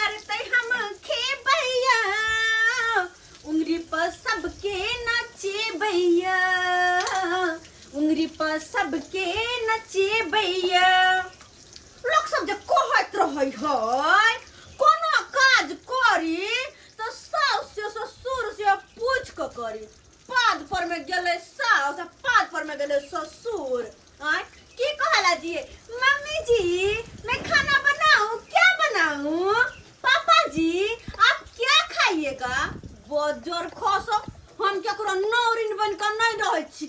करते हम खेबैया उंगली पर सबके नचे भैया उंगली पर सबके नचे भैया लोग सब जब कहत रहे है कोनो काज करी तो सास से ससुर से पूछ के करी पाद पर में गेले सास पाद पर में गेले ससुर आय की कहला जी मम्मी जी मैं खाना बनाऊं क्या बनाऊं पापा जी आप क्या खाइएगा बहुत जोर खोसो हम क्या करो नौरिन बनकर नहीं रहे छी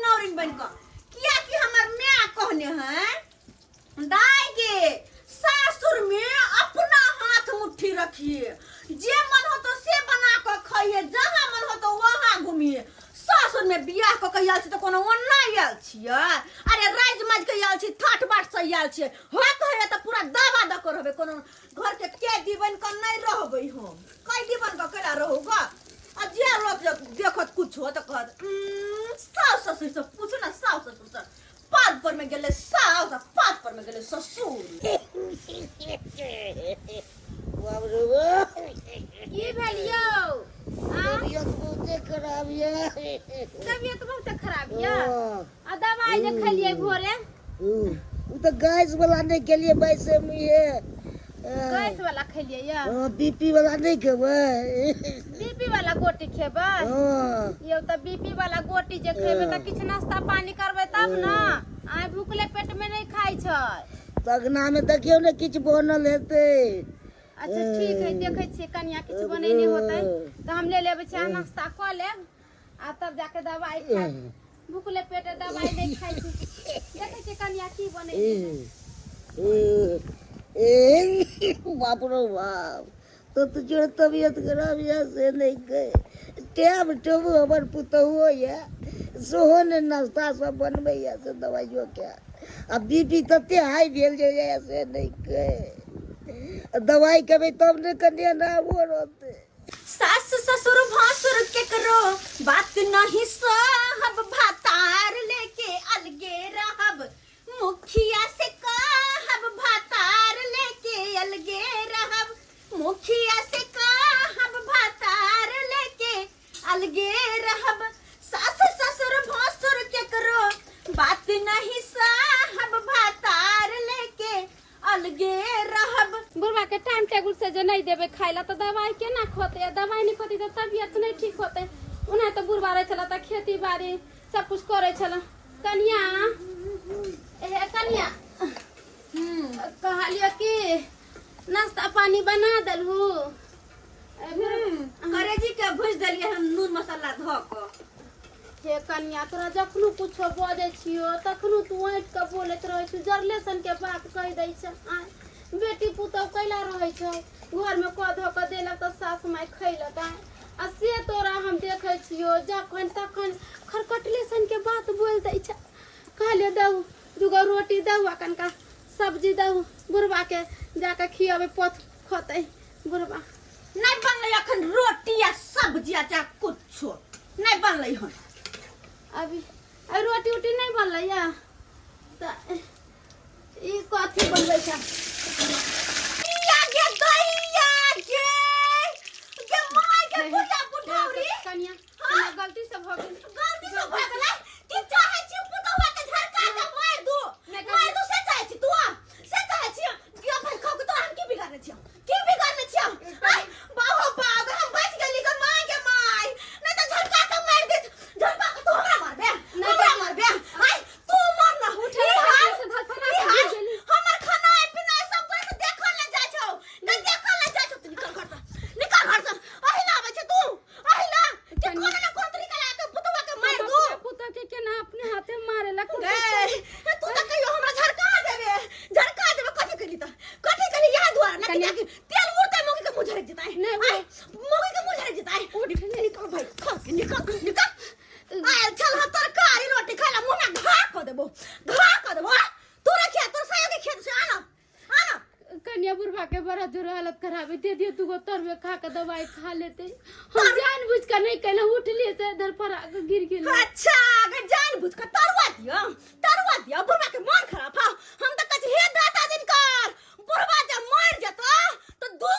नौरिन बनकर किया कि हमर मां कहने हैं दाई के सासुर में अपना हाथ मुट्ठी रखिए जे मन हो तो से बना कर खाइए जहां मन हो तो वहां घूमिए सासुर में बियाह को कहियाल छी तो कोनो ओन्ना आयल छियै अरे राज मज के आयल छी ठाठ बाट से आयल छी होत है त पूरा दावा द कर रहबे कोनो घर के कैदी बन कर नहीं रहबे हम कैदी बन कर केला रहूगा आ जे लोग देखत कुछ हो त कहत सास ससुर से पूछो ना सास ससुर से पाद पर में गेले सास पाद पर में गेले ससुर बाप रे बाप की भेलियो तबियत बहुत खराब है तबियत बहुत खराब है आ दवाई जे खलिए भोरे उ तो गैस वाला नहीं के लिए वैसे में है गैस वाला खलिए या बीपी वाला नहीं खेबै बीपी वाला गोटी खेबै यो त बीपी वाला गोटी जे खेबै त किछ नाश्ता पानी करबै तब ना आइ भूखले पेट में नहीं खाइ छै तगना में देखियो ने किछ बनल हेते अच्छा ठीक है देखै छी कनिया किछ बनेने होतै त हम ले लेबै चाय नाश्ता क लेब आ तब जाके दवाई खाइ भूखले पेटे दवाई नहीं खाइ छी देखै छी कनिया की बनै ए बाप रे बाप तो तुझे तबियत खराब है से नहीं गए टेब टेबू हमर पुतहुओ है सोहो ने नाश्ता सब बनबै है से दवाइयो क्या अब बीपी तते हाई भेल जे से नहीं गए दवाई खेबै तब ने कन्या ना वो रहते सास ससुर भासुर के करो बात नहीं सहब भातार लेके अलगे रहब मुखिया से कहब भातार लेके अलगे रहब मुखिया से कहब भातार लेके अलगे रहब सास ससुर भासुर के करो बात नहीं सहब भातार लेके अलगे रहब बुढ़वा के टाइम टेबल से जे नहीं देबे खाइला तो दवाई केना खोते दवाई नहीं खोती तो तबियत नहीं ठीक होते उन्हें तो बुढ़वा रहे छला त खेती बाड़ी सब कुछ करे छला कन्या ए कन्या कहलियो कि नाश्ता पानी बना दलहु करेजी के भूज देलिए हम नून मसाला ध क हे कन्या तोरा जखनु कुछो बजै छियो तखनु तू ऐठ के बोलैत रहै छी जरलेसन के बात कह दै छ बेटी पुतौ कैला रहै छ घर में क ध के देलक त सास माय खैलक आ से तोरा हम देखै छियो जखन तखन खरकटलेसन के बात बोल दै छ कहलियो दऊ दुगो रोटी दऊ कनका सब्जी दऊ बुढ़वा के जाके खियाबे पथ खतै बुढ़वा नहीं बनलै अखन रोटी या सब्जी या कुछो नहीं बनलै हन अभी रोटी उटी नहीं बनलै या त ई कथी बनबै छ या गे दैया गे माय के बुढ़ा बुढ़ौरी कन्या गलती से भ गेलै की चाहे छी पुतवा के झरका के मार दू से चाहे छी तू से चाहे छी यो भाई खाओ तो हम की बिगाड़ने छी बाहो बाग हम बच गेली ग माय के माय नहीं तो झरका के मार दे झरका के तो हमरा मारबे आई तू मार ना उठे हमर खाना पीना सब कोई देखल ले जाय छौ न देखल ले जाय छौ तू निकल घर से अहिला आबै छ तू अहिला के कोन ना कोन तरीका ला के पुतवा के मार दू पुतवा के केना अपने हाथे मारे ला तू त कहियो हमरा झरका देबे कथी कली यहां द्वार ना कि तेल उड़ते मोगी के मुंह झरक जताए मोगी के मुंह झरक जताए निकल भाई खा के निकल आय चल ह तरकारी रोटी खाला मुंह में घा क देबो तोरा खेत तोर साया के खेत से आना कन्या बुढ़वा के बड़ा जोर हालत खराब है दे दियो तू को तरवे खा के दवाई खा लेते हम जानबूझ के नहीं कहले उठ लिए से इधर पर गिर गेल अच्छा अगर जानबूझ के तरवा दियो बुढ़वा के मन खराब हा हम त कछ हे दाता दिन कर बुढ़वा जब मर जतो तो 2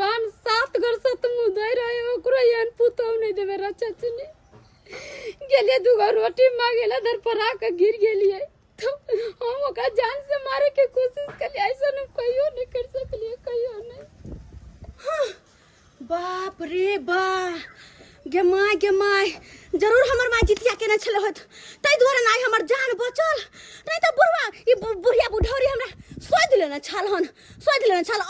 जान 7 घर से तुम उधर रहे हो ओकरो यान पुतौ नहीं देवे रा चाचनी गेले 2 घर रोटी मांगेला दर पर आके गिर गेलिए तो हम ओका जान से मारे के कोशिश कलिए ऐसा न कहियो नहीं कर सकलिए कहियो नहीं। बाप रे बा गे माय जरूर हमर माय जितिया केने छले होत तै दुआरे नाय हमर जान बचल नहीं त बुढ़वा ई बुढ़िया बुढ़ौरी हमरा सोइ दिले न छल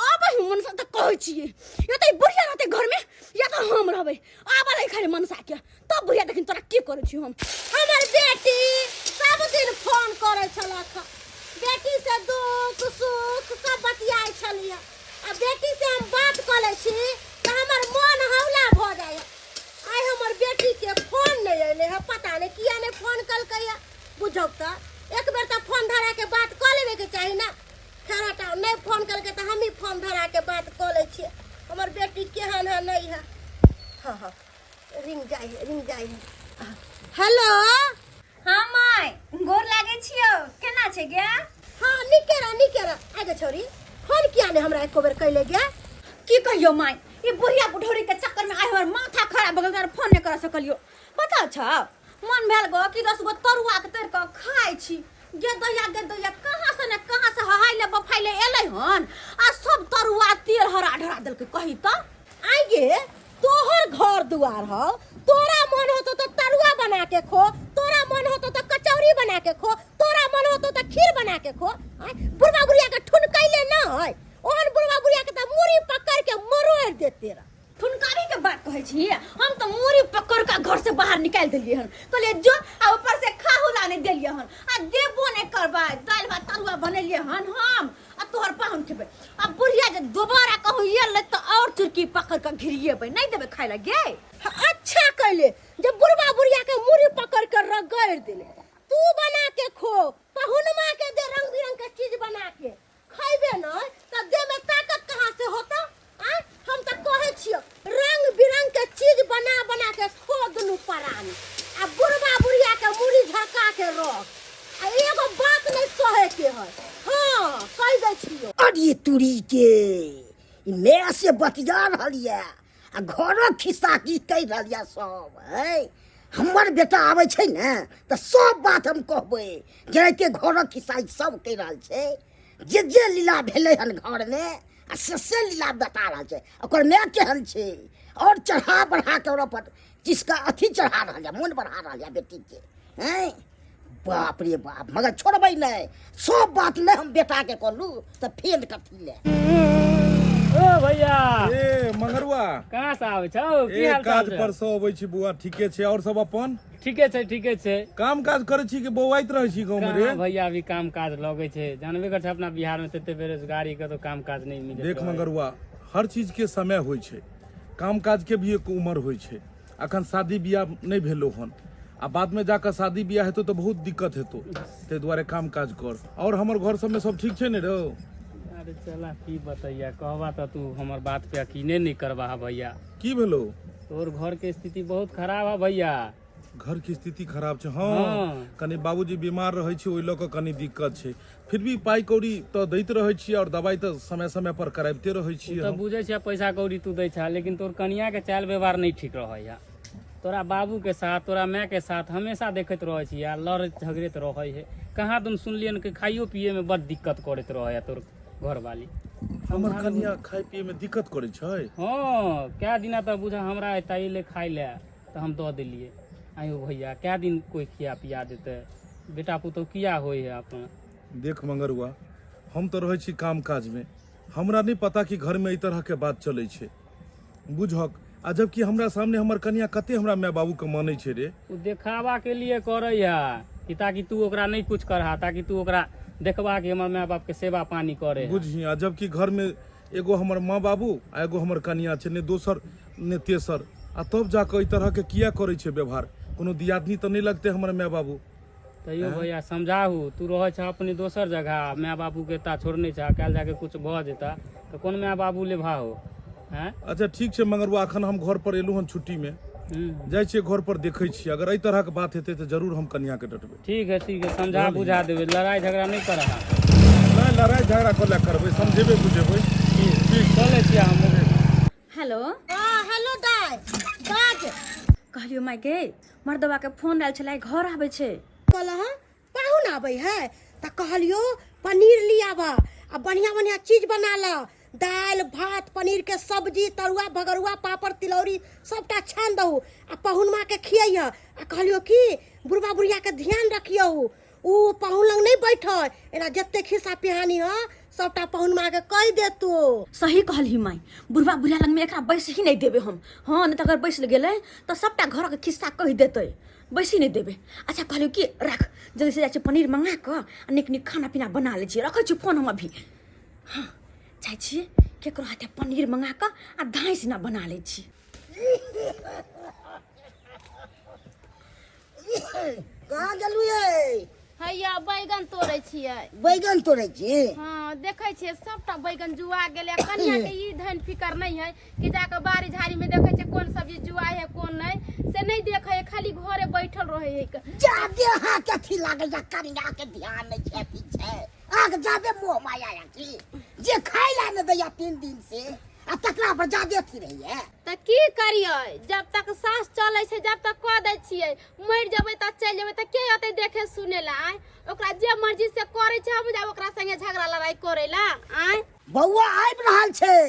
अब हम सब त कहै छिए या त बुढ़िया रहते घर में या त हम रहबै अब लै खाली मनसा के तब बुढ़िया देखिन तोरा की करै छी हम हमर बेटी सब दिन फोन करै छलक बेटी से दुख सुख सब बतियाइ छलिए आ बेटी से हम बात क लै छी त हमर मन हौला भ जाय आई हमर बेटी के फोन नहीं अइले है पता नहीं किया नहीं फोन कलकै है बुझौ त एक बेर त फोन धरा के बात क लेबे के चाही ना खराटा नहीं फोन कलकै त हम ही फोन धरा के बात क लै छिए हमर बेटी केहन है नहीं है हां रिंग जाय है हेलो हां माय गोर लागे छियो केना छै गे हां निकेरा आगे छोरी फोन किया नहीं हमरा एको बेर कैले गे की कहियो माय ये बुढ़िया बुढ़ौरी के चक्कर में आइ हमर माथा खराब भ गेल तार फोन नहीं कर सकलियो पता छ मन भेल गो कि 10 गो तरुआ के तर के खाइ छी गे दैया कहां से हहाइले बफाइले एलै हन आ सब तरुआ तेल हरा ढरा देल के कहि त आइ गे तोहर घर दुआर हो तोरा मन होतो तो तरुआ बना के खो तोरा मन होतो तो कचौरी बना के खो तोरा मन होतो तो खीर बना के खो बुढ़वा बुढ़िया के ठुनकैले न है ओहन बुढ़वा बुढ़िया के त मूरी पकड़ के मरोड़ देते रा ठुनकावी के बात कहै छी हम त मूरी पकड़ के घर से बाहर निकाल देलिए हन कहले जो आ ऊपर से खाहुला नहीं देलिए हन आ देबो नहीं करबा दाल भात तरुआ बनेलिए हन हम आ तोहर पाहुन खेबे आ बुढ़िया जे दोबारा कहू ये ले त और चुरकी पकड़ के घिरिएबे नहीं देबे खाइ ला गे अच्छा कहले जे बुढ़वा बुढ़िया के मूरी पकड़ के रगड़ देले तू बना के खो पाहुनमा के दे रंग बिरंग के चीज बना के खाइबे न त देह में ताकत कहां से होता आ हम त कहै छियो रंग बिरंग के चीज बना के खो दुनु परानी आ बुढ़वा बुढ़िया के मुड़ी झका के रख आ एगो बात नहीं सहे के है हां कह दै छियो अरे तुरी के मैं से बतिया रहलिए आ घरो खिस्सा की कह रहलिए सब है हमर बेटा आवे छै ने त सब बात हम कहबै जेते घरो खिस्सा सब कह रहल छै जे लीला भेलै हन घर में आ से लीला बता रहल छै ओकर मैं केहन छै और चढ़ा बढ़ा के ओकरा पर जिसका अथी चढ़ा रहल है मन बढ़ा रहल है बेटी के हैं बाप रे बाप मगर छोड़बै नहीं सब बात ले हम बेटा के कहलू त फेल कथी ले ओ भैया ए मंगरुआ कहाँ से आवे छौ की हाल चाल काज पर से अबै छी बुआ ठीके छै और सब अपन ठीके छै काम काज करै छी कि बौआइत रहै छी गांव में रे कहाँ भैया अभी काम काज लगे छै जानबे कर छै अपना बिहार में तते बेरोजगारी के तो काम काज नहीं मिले देख मंगरुआ हर चीज के समय होय छै काम काज के भी एक उम्र होय छै अखन शादी बियाह नहीं भेलो हन आ बाद में जाकर शादी बियाह हेतौ तो बहुत दिक्कत हेतौ ते दुआरे काम काज कर और हमर घर सब में सब ठीक छै ने रे अरे चला की बताइया कहबा तो तू हमर बात पे यकीने नहीं करबा भैया की भेलो तोर घर के स्थिति बहुत खराब है भैया घर की स्थिति खराब छै हाँ कनी बाबूजी बीमार रहै छै ओइ ल क कनी दिक्कत छै फिर भी पाई कौड़ी तो दैत रहै छी और दवाई तो समय समय पर कराबते रहै छी तो बुझे छै पैसा कौड़ी तू दै छ लेकिन तोर कनिया के चाल व्यवहार नहीं ठीक रहै है तोरा बाबू के साथ तोरा माँ के साथ हमेशा देखत रहै छी यार लड़ झगड़त रहै है कहाँ तुम सुनलियन कि खाइयो पिए में बड़ दिक्कत करत रहै है तोर घर वाली हमर कनिया खाय पिए में दिक्कत करे छै हाँ क्या दिन तक बुझा हमरा ताई ले खाई ले तो हम दे दिलिए आयो भैया क्या दिन कोई खिया पिया देते बेटा पुतौ किया होय है अपना देख मंगरुआ हम तो रहै छी काम काज में हमरा नहीं पता कि घर में ई तरह के बात चलै छै बुझक आ जबकि हमरा सामने हमर कनिया कते हमरा माय बाबू के मानै छै रे उ देखावा के लिए करे है कि ताकि तू ओकरा नहीं कुछ करहा ताकि तू ओकरा देखबा कि हमर माय बाप के सेवा पानी करे बुझी आ जबकि घर में एगो हमर माँ बाबू आ एगो हमर कनिया छै ने दोसर ने तेसर आ तब जाके ई तरह के किया करे छै व्यवहार कोनो दियादनी तो नहीं लगते हमर माय बाबू तैयो भैया समझाहू तू रह छ अपनी दोसर जगह माय बाबू के ता छोड़ने छ काल जाके कुछ भ जेता तो कौन माय बाबू ले भाहो हैं अच्छा ठीक छै मंगरुआ अखन हम घर पर एलू हन छुट्टी में जाइ छियै घर पर देखै छी अगर एहि तरह के बात हेतै तो जरूर हम कनिया के डटबै ठीक है समझा बुझा देबै लड़ाई झगड़ा नहीं करहा नहीं लड़ाई झगड़ा करला करबै समझेबै बुझेबै ठीक चले छियै हम हेलो हाँ हेलो दाय बाज कहलियो माय गे मर्दवा के फोन आयल छलै घर आबै छै कहलह पाहुन आबै है त कहलियो पनीर लियाबा आ बढ़िया बढ़िया चीज बना ला दाल भात पनीर के सब्जी तरुआ भगरुआ पापड़ तिलौरी सबटा छान दहु आ पाहुन माँ के खियैया आ कहलियो कि बुढ़बा बुढ़िया के ध्यान रखियो उ पाहुन लग नहीं बैठो एना जते खिस्सा पिहानी ह सबटा पाहुन माँ के कह देतो सही कहली माय बुढ़वा बुढ़िया लग में एकरा बैस ही नहीं देबे हम हाँ नहीं तो अगर बैस गेलै तो सबटा घर के खिस्सा कह देतै बैसी नहीं देबे अच्छा कहलियो कि रख जल्दी से जाए पनीर मंगा कऽ आ नीक नीक खाना पीना बना लै छियै रखै छी फोन हम अभी हाँ जाइ छियै केकरो हाथे पनीर मंगा कऽ आ धाइस ना बना लै छी कहाँ गेलू ये हैया बैगन तोड़ै छियै बैगन तोड़ै छी हाँ देखै छियै सबटा बैगन जुआ गेलै कनिया के ई धन फिकर नहीं है कि जाके बाड़ी झाड़ी में देखै छै कोन सब्जी जुआ है कोन नहीं से नहीं देखे है खाली घरे बैठल रहे है जादे हाथ अथी लागे या कनिया के ध्यान नहीं छै पीछे आग जादे मोह माया या की जे खाइ ला न दैया 3 दिन से आ तकरा पर जादे अथी रही है त की करियै जब तक सास चलै छै जब तक कह दै छियै मरि जेबै त चलि जेबै त के अतै देखे सुने ला आय ओकरा जे मर्जी से करे छै हम जाब ओकरा संगे झगड़ा लड़ाई करे ला आय बौआ आबि रहल छै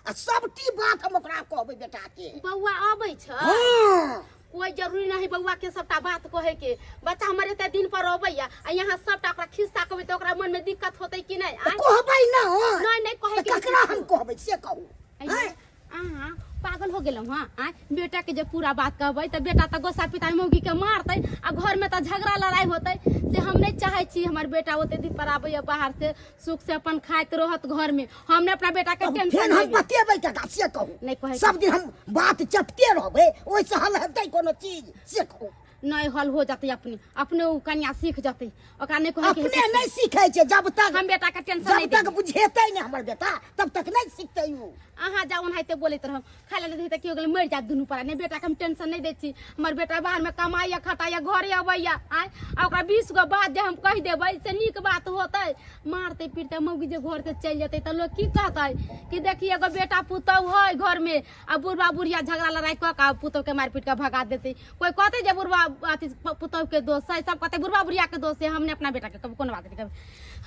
आ सबटी बात हम ओकरा कहबै बेटा के बौआ आबै छै हां कोई जरूरी नहीं बउआ के सबटा बात कहे के बच्चा हमारे एते दिन पर अबैया आ यहाँ सबटा ओकरा खिस्सा कहबै त ओकरा मन में दिक्कत होतै कि नहीं आय कहबै ना नहीं नहीं कहे के ककरा हम कहबै से कहू अहाँ पागल हो गेलौ हां आय बेटा के जे पूरा बात कहबै त बेटा त गोसा पिता मौगी के मारतै आ घर में त झगड़ा लड़ाई होतै से हम नहीं चाहे छी हमर बेटा ओते दिन पर आबैया बाहर से सुख से अपन खाइत रहत घर में हमने अपना बेटा के टेंशन हम बतेबै त से कहू नहीं कहे सब दिन हम बात चपते रहबै ओइ से हल हेतै कोनो चीज से कहू नहीं हल हो जाते अपने उ कन्या सीख जाते ओकरा नहीं कहे अपने नहीं सीखै छै जब तक हम बेटा के टेंशन नहीं जब तक बुझेतै नहीं हमर बेटा तब तक नहीं सीखतै उ अहाँ जाउन हाइते बोलैत रहब खाइ ले नहीं त की हो गेलै मरि जात दुनू परा नहीं बेटा के हम टेंशन नहीं दै छी हमर बेटा बाहर में कमाइया खटाइया घरे अबैया आय आ ओकरा 20 गो बात जे हम कह देबै से नीक बात होतै मारते पीटते मौगी जे घर से चलि जेतै त लोग की कहतै कि देखिए एगो बेटा पुतौ है घर में आ बुढ़वा बुढ़िया झगड़ा लड़ाई क के पुतौ के मार पीट के भगा देतै कोई कहतै जे बुढ़वा अथी पुतौ के दोस्त है सब कहते बुढ़वा बुढ़िया के दोस्त है हमने अपना बेटा के कभी कोनो बात नहीं कहबै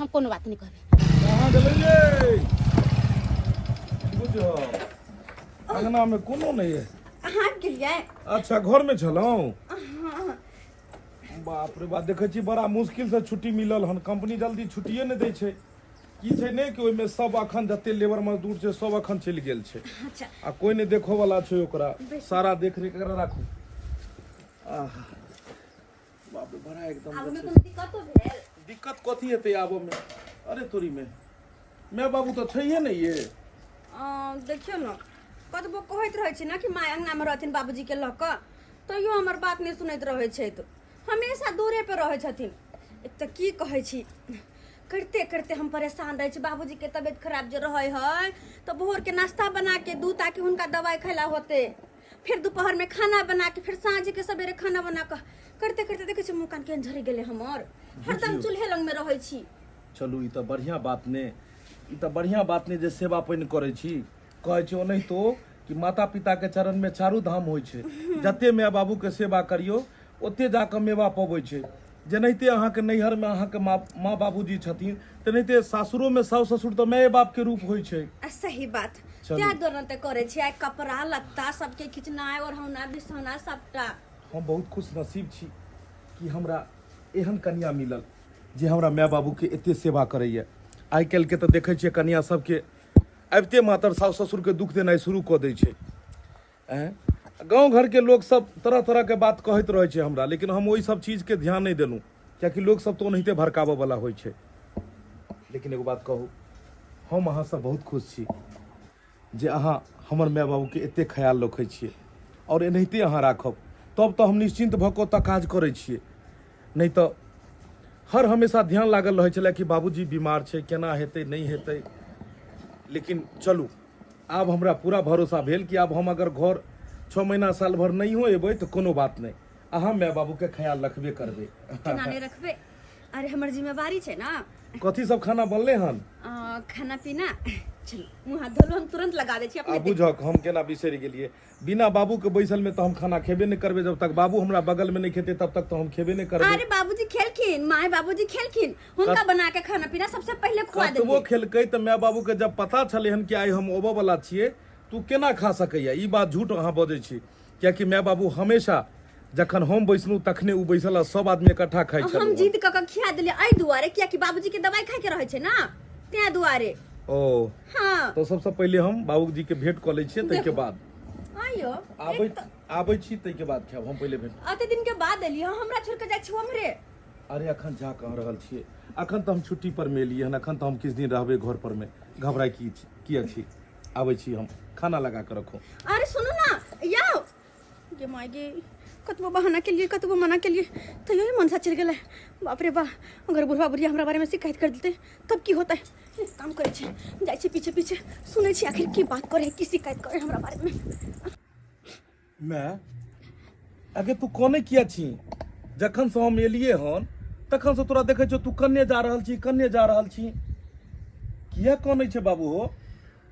हम कोनो बात नहीं कहबै कहाँ गेलै बुझो अंगना में कोनो नहीं है अहाँ गेलियै अच्छा घर में छलौं बाप रे बाप देखै छी बड़ा मुश्किल से छुट्टी मिलल हन कंपनी जल्दी छुट्टिए नहीं दै छै की छै नहीं कि ओइमे सब अखन जते लेबर मजदूर छै सब अखन चलि गेल छै अच्छा आ कोई नहीं देखो वाला छै ओकरा सारा देख रेख कर राखू आहा बाप रे बड़ा एकदम आगू में कोनो दिक्कतो भेल दिक्कत कथी हेतै आबो में अरे तोरी में मैं बाबू तो छैहे नहीं ये देखियो न कतबो कहैत रहै छी ना कि माय अंगना में रहथिन बाबूजी के लऽ कऽ तैयो हमर बात नहीं सुनैत रहै छै तो हमेशा दूरे पे रहै छथिन एक तऽ की कहै छी करते करते हम परेशान रहे छी बाबूजी के तबियत खराब जे रहे है तो भोर के नाश्ता बना के दू ताकि हुनका दवाई खैला होते फिर दोपहर में खाना बना के फिर साँझ के सवेरे खाना बना के करते करते देखे छी मुँह कान केहन झरि गेले हमर हरदम चूल्हे लग में रहै छी चलू ई तऽ बढ़िया बात ने ई तऽ बढ़िया बात ने जे सेवा पानि करै छी कहै छी ओनहि तो कि माता पिता के चरण में चारू धाम होइ छै जते माय बाबू के सेवा करियो ओते जाके मेवा पबै छै जेनाहिते अहाँके नैहर में अहाँके माँ बाबूजी छथिन तेनाहिते सासुरो में साउस ससुर तऽ माय बाप के रूप होइ छै सही बात क्या दोनों ते करे छी आइ कपड़ा लत्ता सबके खिचनाइ और होना बिछौना सबटा हम बहुत खुश नसीब छी कि हमरा एहन कन्या मिलल जे हमरा माय बाबू के एते सेवा करैया आइ काल्हि के तऽ देखै छियै कन्या सबके आबिते मातर साउस ससुर के दुख देनाइ शुरू कऽ दै छै गाँव घर के लोग सब तरह तरह के बात कहैत रहै छै हमरा लेकिन हम ओहि सब चीज के ध्यान नहीं देलहुँ कियाकि लोग सब तो ओनाहिते भड़काबऽ वाला होइ छै लेकिन एगो बात कहू हम अहाँ सब बहुत खुश छी जे अहाँ हमर माय बाबू के एते ख्याल रखै छियै और एनाहिते अहाँ राखब तब तो हम निश्चिंत भऽ कऽ ओतऽ काज करै छियै नहीं तो हर हमेशा ध्यान लागल रहै छलै कि बाबूजी बीमार छै केना हेतै नहीं हेतै लेकिन चलू आब हमरा पूरा भरोसा भेल कि आब हम अगर घर 6 महीना साल भर नहीं हो एबै तो कोनो बात नहीं अहाँ माय बाबू के ख्याल रखबे करबै केना नहीं रखबे अरे हमर जिम्मेवारी छै ना। कथी सब खाना बनले हन? खाना पीना चलो मुँह हाथ धोलो, हम तुरंत लगा दै छी अपने। आ बुझक हम केना बिसरि गेलिए, बिना बाबू के बैसल में तो हम खाना खेबे नहीं करबे, जब तक बाबू हमरा बगल में नहीं खेते तब तक तो हम खेबे नहीं करबे। अरे बाबूजी खेलखिन, माय बाबूजी खेलखिन, हुनका बना के खाना पीना सबसे पहले खुआ कतबो देलिए। खेलकै त माय बाबू के जब पता चले हन कि आइ हम ओबे वाला छिए, तू केना खा सकैया? ई बात झूठ अहाँ बजै छी, कियाकि माय बाबू हमेशा जखन हम बैसलू तखने उ बैसल, सब आदमी इकट्ठा खाइ छलू। हम जिद क के खिया देलिए एहि दुआरे कियाकि बाबूजी के दवाई खाए के रहे छै ना, तें दुआरे। ओ हाँ तो सबसे पहले हम बाबूजी के भेंट क लै छियै, तै के बाद आइयो आबै छी, तै के बाद खाएब हम पहले भेंट। अते दिन के बाद एलिए, हमरा छोड़ के जाय छी हमरे। अरे अखन जा कहाँ रहल छियै? अखन तो हम छुट्टी पर में एलिए हन, अखन तो हम किछ दिन रहबे घर पर में, घबराई की अछि? आबै छी हम, खाना लगा के रखो। अरे सुनो ना याओ, ये मायगे कतबो बहाना के लिए कतबो मना के लिए तो यही मन सा चल गेला। बाप रे बा, अगर बुढ़वा बुढ़िया हमरा बारे में शिकायत कर देते तब की होता है? एक काम करे छे, जाय छे पीछे पीछे सुनै छी आखिर की बात करे, की शिकायत करे हमरा बारे में। मैं आगे तू कोने किया छी? जखन से हम एलिए हन तखन से तोरा देखे छो तू कन्ने जा रहल छी, कन्ने जा रहल छी। किया कोने छे बाबू हो?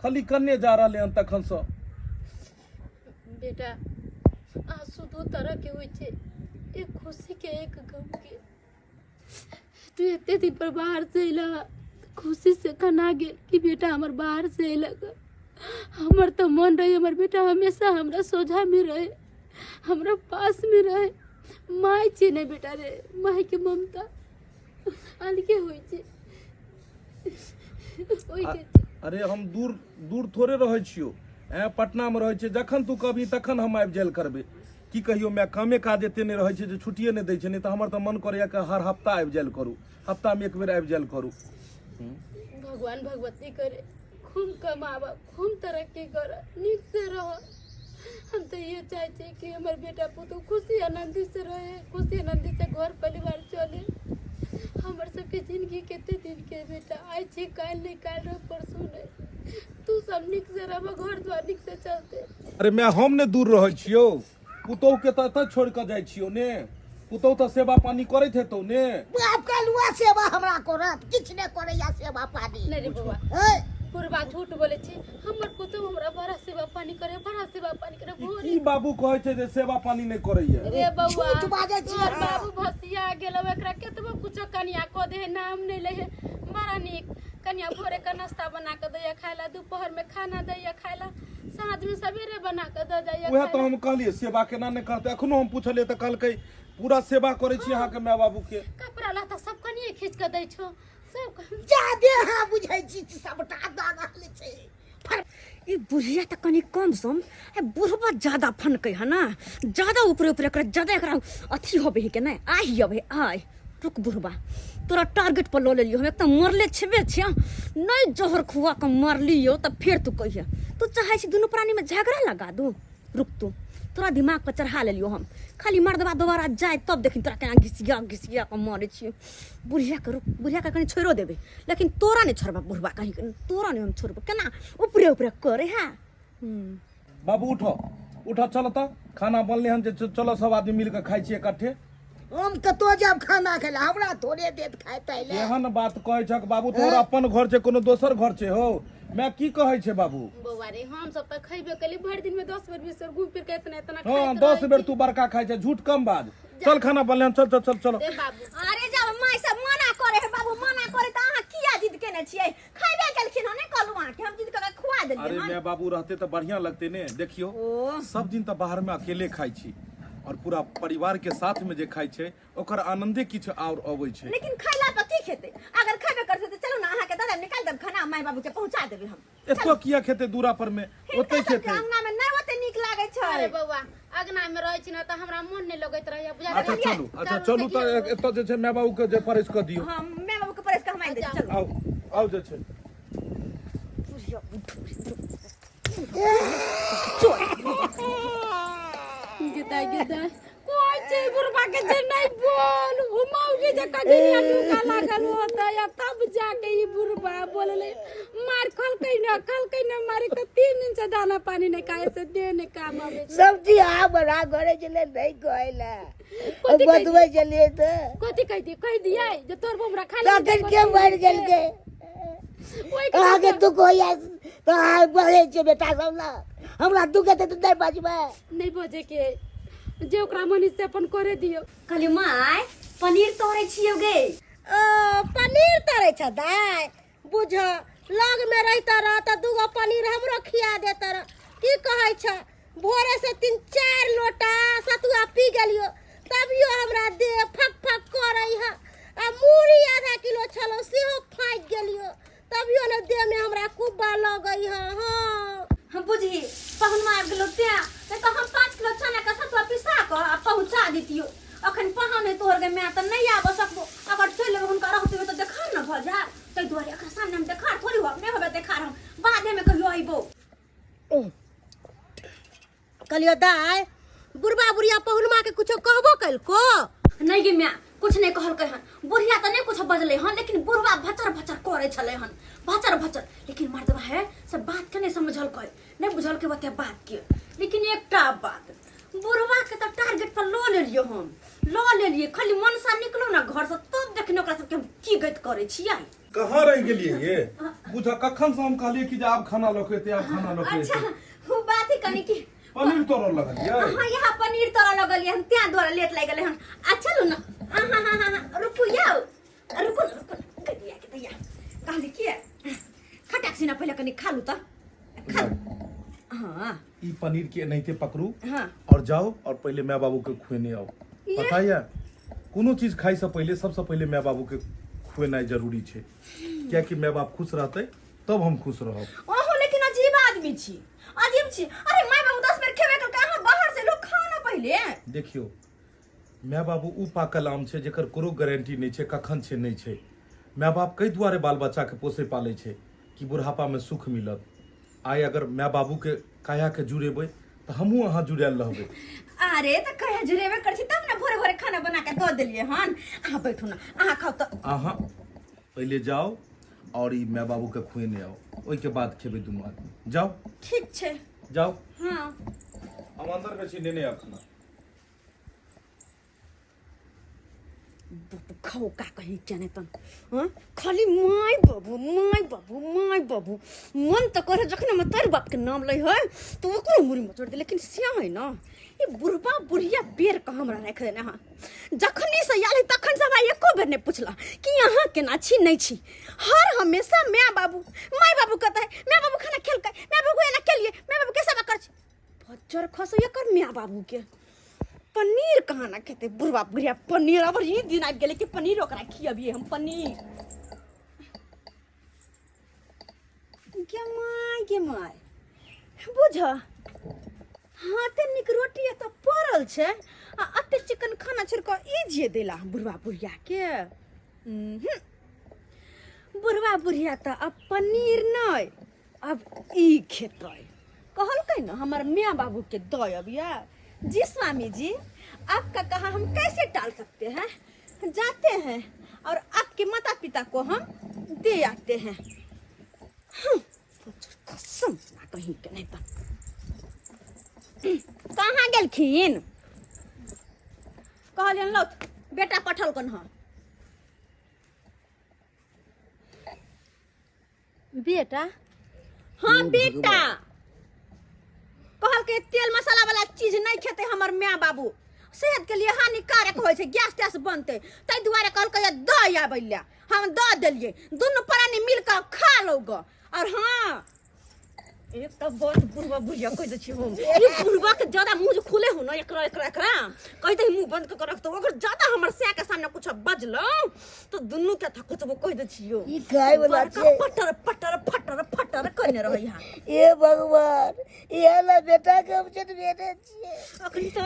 खाली कन्ने जा रहले हन तखन से। बेटा आंसू दो तरह के होइ छै, एक खुशी के एक गम के। तू एते दिन पर बाहर से अइला, खुशी से कना गेल कि बेटा हमर बाहर से अइलक। हमर तो मन रहे हमर बेटा हमेशा हमरा सोझा में रहे, हमरा पास में रहे। माय छै ने बेटा रे, माय के ममता अलगे होइ छै। ओइ के अरे हम दूर दूर थोड़े रहे छियो, पटना में रहे छियै। जखन तू कहबी तखन हम आबि जाइल करबे। की कहियो मैं कामे काज एते नहीं रहे छै जे छुट्टिए नहीं दै छै, नहीं तो हमर तो मन करैया कि हर हफ्ता आबि जाइल करू, हफ्ता में एक बेर आबि जाइल करू। भगवान भगवती करे खूब कमावा, खूब तरक्की कर, नीक से रह। हम तो ये चाहे छे कि हमार बेटा पुतौ खुशी आनंदी से रहे, खुशी आनंदी से घर परिवार चले। हमर सबके जिंदगी केते दिन के बेटा, आइ छी काल नहीं, काल रह परसों नहीं। तू सब नीक से रह, घर द्वार नीक से चलते। अरे मैं हम ने दूर रहे छियो, पुतौ के तो एतऽ छोड़ के जाइ छियो ने। पुतौ तो सेवा पानी करैत हेतौ ने। बाप का लुआ सेवा हमरा करत, किछ ने करैया सेवा पानी। नहीं रे बउआ, ए पूर्वा झूठ बोले छी। हमर पुतौ हमरा बड़ा सेवा पानी करे, बड़ा सेवा पानी करे। भोरे ई बाबू कहै छै जे सेवा पानी नहीं करैया। रे बउआ झूठ बाजै छी तोहर अहाँ। बाबू भसिया गेलो, एकरा केतबो कुछो कनिया क दे, नाम नहीं ले है। बड़ा नीक कनिया भोरे का नाश्ता बना के दैया खाइला, दोपहर में खाना दैया खाइला, साँझ में सवेरे बना के दे दैया उहे तो खाइला। हम कहलिए सेवा केना नहीं करते। अखनो हम पूछलिए तो कहलकै पूरा सेवा करे छी अहाँ के माय बाबू के। कपड़ा लत्ता सब कनिए खींच के दै छो सब। जादे हाँ बुझै छी सबटा दादा ले छै। ई बुढ़िया त कनी कम सम, बुढ़वा ज्यादा फनकै है ना, ज्यादा ऊपरे ऊपरे कर, ज्यादा एकरा अथी होबे है के नहीं। आइ अबे आइ, रुक बुढ़वा तोरा टारगेट पर लो ले लियो। हम एकदम मरले छेबे छिया, नहीं जहर खुआ के मार लियो तब फिर तू कहिए तू चाहे छी दोनों प्राणी में झगड़ा लगा दू। रुक तू, तोरा दिमाग पर चढ़ा ले लियो हम, खाली मर्दबा दोबारा जाए तब देखी तोरा केना घिसिया घिसिया के मारे छियो। बुढ़िया के रुक, बुढ़िया के कहीं छोड़ो देबे, लेकिन तोरा नहीं छोड़बा बुढ़वा, कहीं तोरा नहीं हम छोड़बो। केना ऊपरे ऊपरे करे है। बाबू उठो उठो, चलो तो खाना बनले हन, चलो सब आदमी मिल के खाइ छी इकट्ठे। हम कतो जब खाना खेला, हमरा थोड़े देत खाए तैले। एहन बात कहै छक बाबू, तोहर अपन घर छै कोनो दोसर घर छै हो? मैं की कहै छै बाबू? बउआ रे हम सब त खइबे कली, भर दिन में 10 बेर 20 बेर घूम फिर के इतना इतना हाँ खाइत 10 रहै बेर छी। तू बड़का खाइ छै, झूठ कम बाज। चल खाना बनले हन, चल चल चल चलो। ए बाबू अरे जब माय सब मना करे है बाबू, मना करे त अहाँ किया जिद केने छियै? खइबे केलखिन हने कहलु अहाँ के हम जिद करके खुआ अरे देलियै हन। मैं बाबू रहते तो बढ़िया लगते ने। देखियो ओ सब दिन तो बाहर में अकेले खाइ छी, और पूरा परिवार के साथ में जे खाइ छै ओकर आनंदे किछ और अबै छै। लेकिन खैला पर की खेते? अगर खैबे करते त चलू ना अहाँ के दादा निकाल देब खाना, माय बाबू के पहुंचा देबे हम। एतो किया खेते दूरा पर में? ओते हिनका सबके खेते। अंगना में नहीं ओते नीक लागे छै। अरे बउआ अगना में रहै छी न त हमरा मन नहीं लगैत रहैया। बुझा अच्छा चलू, अच्छा चलू तो एतो जे छै माय बाबू के जे परस क दियौ। हम माय बाबू के परस के हम आइन दे छी, चलू। आओ आओ जे छै। गेदा गेदा कोई छै बुढ़बा के जे नहीं बोल हुमाऊ के जे कगिया लुका लागल होता या तब जाके ई बुढ़बा बोलले मार खल कई न मारे तो 3 दिन से दाना पानी नहीं खाए से दे ने काम आवे छै। सब्जी आ बड़ा घरे चले नहीं कहला बदवे चले तो कथी कह दिए जे तोर बुमरा खा ले ताकत के मर गेल के आगे तू कोई तो आ बड़े छे बेटा सब ना हमरा दुखे ते नहीं बचबे नहीं बजे के जे ओकरा मनी से अपन करे दियो। कहली माय पनीर तोड़े छियो गे। पनीर तरे छ दाय बुझ लग में रहता रह त दूगो पनीर हमरो खिया देता रह की कहै छ भोरे से 3-4 लोटा सतुआ पी गेलियो तभियो हमरा देह फक फक करई है आ मूड़ी आधा किलो छलो सेहो फाइक गेलियो तभियो न देह में हमरा कुब्बा लगई है। हां हम बुझी पहुन मार गेलो त्या त हम 5 किलो चना का सतुआ पिसा क आ पहुंचा दितियो। अखन पहाने तोहर गे मैं त नहीं आब सकबो अगर चले हुनका रहते तो देखा न भ जा तै दुआरे अखन सामने में देखा थोड़ी हो नहीं होबे देखा हम बादे में कहियो आइबो। कलियो दाय बुढ़बा बुढ़िया पहुनमा के कुछो कहबो कल को नहीं गे मैं कुछ नहीं कहल हन बुढ़िया तो नहीं कुछ बजले हन लेकिन बुढ़वा भचर भचर करे छले हन भचर भचर लेकिन मर्दवा है सब बात के नहीं समझल कह नहीं बुझल के बते बात के। लेकिन एकटा बात बुढ़वा के तो टारगेट पर लो लेलिए खाली मन सा निकलो ना घर से तब देखने ओकरा सब के की गत करे छियै। कहाँ रह गेलिए ये बुझा कखन से हम कहलिए कि जे आब खाना लखेते आब खाना लखेते अच्छा वो बात ही कनी की पनीर तोड़ लगलिए। हां यहाँ पनीर तोड़ा लगलिए हम त्या द्वारा लेट लाग गेले हन। अच्छा लो ना हां रुकु याओ रुकु गदिया के तैया कहली की खटाक सिना पहले कनी खालू त खा। हां ई पनीर के नहीं थे पकड़ू हां और जाओ और पहले माँ बाबू के खुएने आओ। पता है कोनो चीज खाई से पहले सबसे पहले माँ बाबू के खुएना जरूरी है क्या कि माँ बाप खुश रहते तब हम खुश रहब। ओहो लेकिन अजीब आदमी छी अजीब छी। अरे माय बाबू 10 मिनट खेबे कर कहां बाहर से लोग खाना पहले देखियो माँ बाबू उ पाकल आम छै जेकर कोनो गारंटी नहीं छै कखन छै नहीं छै। माँ बाप कई दुआरे बाल बच्चा के पोसे पाले छै कि बुढ़ापा में सुख मिलत। आइ अगर माँ बाबू के काया के जुड़ेबै तो हमहू अहाँ जुड़ाल रहबै। अरे त कहे जुड़ेबे कर छी तब ना भोरे भोरे खाना बना के दो देलिए हन। अहाँ बैठू ना अहाँ खाओ तो अहाँ पहले जाओ और ई माँ बाबू के खुएने आओ ओई के बाद खेबै दुनू आदमी। जाओ ठीक छे जाओ हां हम अंदर में छी नेने आ खाना। खाओ का कही जाने तन हाँ खाली माय बाबू मन तो करे जखने मैं तार बाप के नाम लई है तो ओकरो मुरी में छोड़ दे। लेकिन सिया है ना ये बुढ़बा बुढ़िया बेर का हमरा रख देना हां जखनी से आले तखन से हमरा एको बेर नहीं पूछला कि यहाँ केना छी नहीं छी। हर हमेशा माय बाबू कहता है माय बाबू खाना खेल के माय बाबू एना के लिए माय बाबू के सेवा कर छी भच्चर खसो ये कर माय बाबू के पनीर कहाँ ना खेते बुढ़वा बुढ़िया पनीर अब ये दिन आ गेले कि पनीर ओकरा खियाबिए हम पनीर के माय बुझ हाँ ते निक रोटी तो पड़ल छे आ अते चिकन खाना छोड़ के ई जे देला बुढ़वा बुढ़िया के बुढ़वा बुढ़िया तो अब पनीर नहीं अब ई खेतै कहलकै ना हमर मियाँ बाबू के दय अब या जी स्वामी जी आपका कहा हम कैसे टाल सकते हैं जाते हैं और आपके माता पिता को हम दे आते हैं। कसम ना कहीं के नहीं तो कहाँ गेलखिन कहलियन लो बेटा पठल कन हाँ बेटा हाँ बेटा कहल के तेल मसाला वाला चीज नहीं खेते हमर माँ बाबू सेहत के लिए हानिकारक होय छै गैस तैस बनते तै दुआरे कहल के दय आबैला हम द देलिए दोनों प्राणी मिलकर खा लोग। और हाँ एक तो बहुत बुढ़वा बुढ़िया कह दे छी हम ये बुढ़वा के ज्यादा मुंह खुले हो ना एकरा कह दे मुंह बंद कर रख तो अगर ज्यादा हमर से के सामने कुछ बजलो तो दुनू के थकतबो कह दे छियो ई गाय वाला छे पटर पटर फटर फटर करने रह यहाँ ए भगवान ये ला बेटा के हम जन्मे दे छिए अखन तो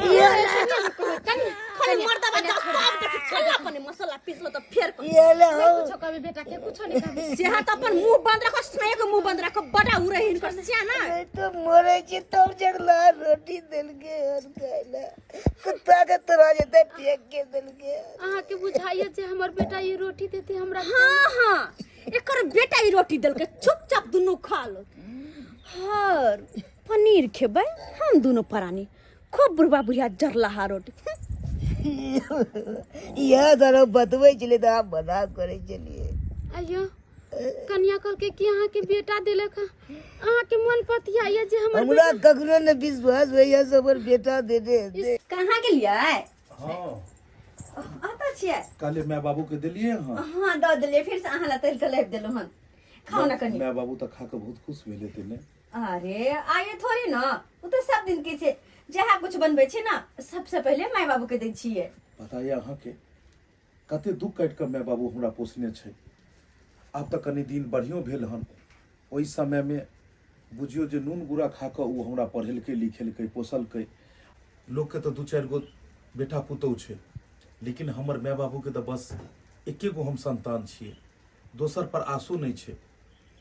अपन मर्दा बच्चा सब देख चला अपन मसाला पीस लो तो फेर कर ये ले हो कुछ कभी बेटा के कुछ नहीं कभी सेहा तो अपन मुंह बंद रखो स्नेह के मुंह बंद रखो बड़ा उरे हिनकर सिया ना मैं तो मरे छी तब जगला रोटी दिल के और खाइला कुत्ता के तरह जते फेंक के दिल के अहाँ के बुझाइए जे हमर बेटा ये रोटी देती हमरा हां एकर बेटा ही रोटी दल के चुपचाप दुनु खा लो हर पनीर खेबै हम दुनु परानी खूब बुढ़वा बुढ़िया जरला रोटी यह जरा बतबै छले त आप बना करे चलिए अयो कन्या कल के कि अहाँ के बेटा देलक अहाँ के मन पतिया जे हमर हमरा ककरो ने विश्वास भैया सबर बेटा दे दे कहाँ के लिए हाँ आता छियै काले माय बाबू के दिलिए हाँ हाँ दऽ देलियै फिर से अहाँ ला तैल के लाबि देलहुँ हन खाओ ना कनी माय बाबू तो खा के बहुत खुश भेले थे ने अरे आये थोड़ी ना वो तो सब दिन के छै जहाँ कुछ बनबै छै ना सबसे पहले माय बाबू के दै छियै बताइए अहाँ के कते दुख काट के माय बाबू हमरा पोसने छै आब तक कनी दिन बढ़ियो भेल हन ओहि समय में बुझियो जे नून गुड़ा खा के उ हमरा पढ़ेलकै लिखेलकै पोसलकै लोग के तो 2-4 गो बेटा पुतौ छै लेकिन हमर माय बाबू के तो बस एके गो हम संतान छियै दोसर पर आशो नहीं छै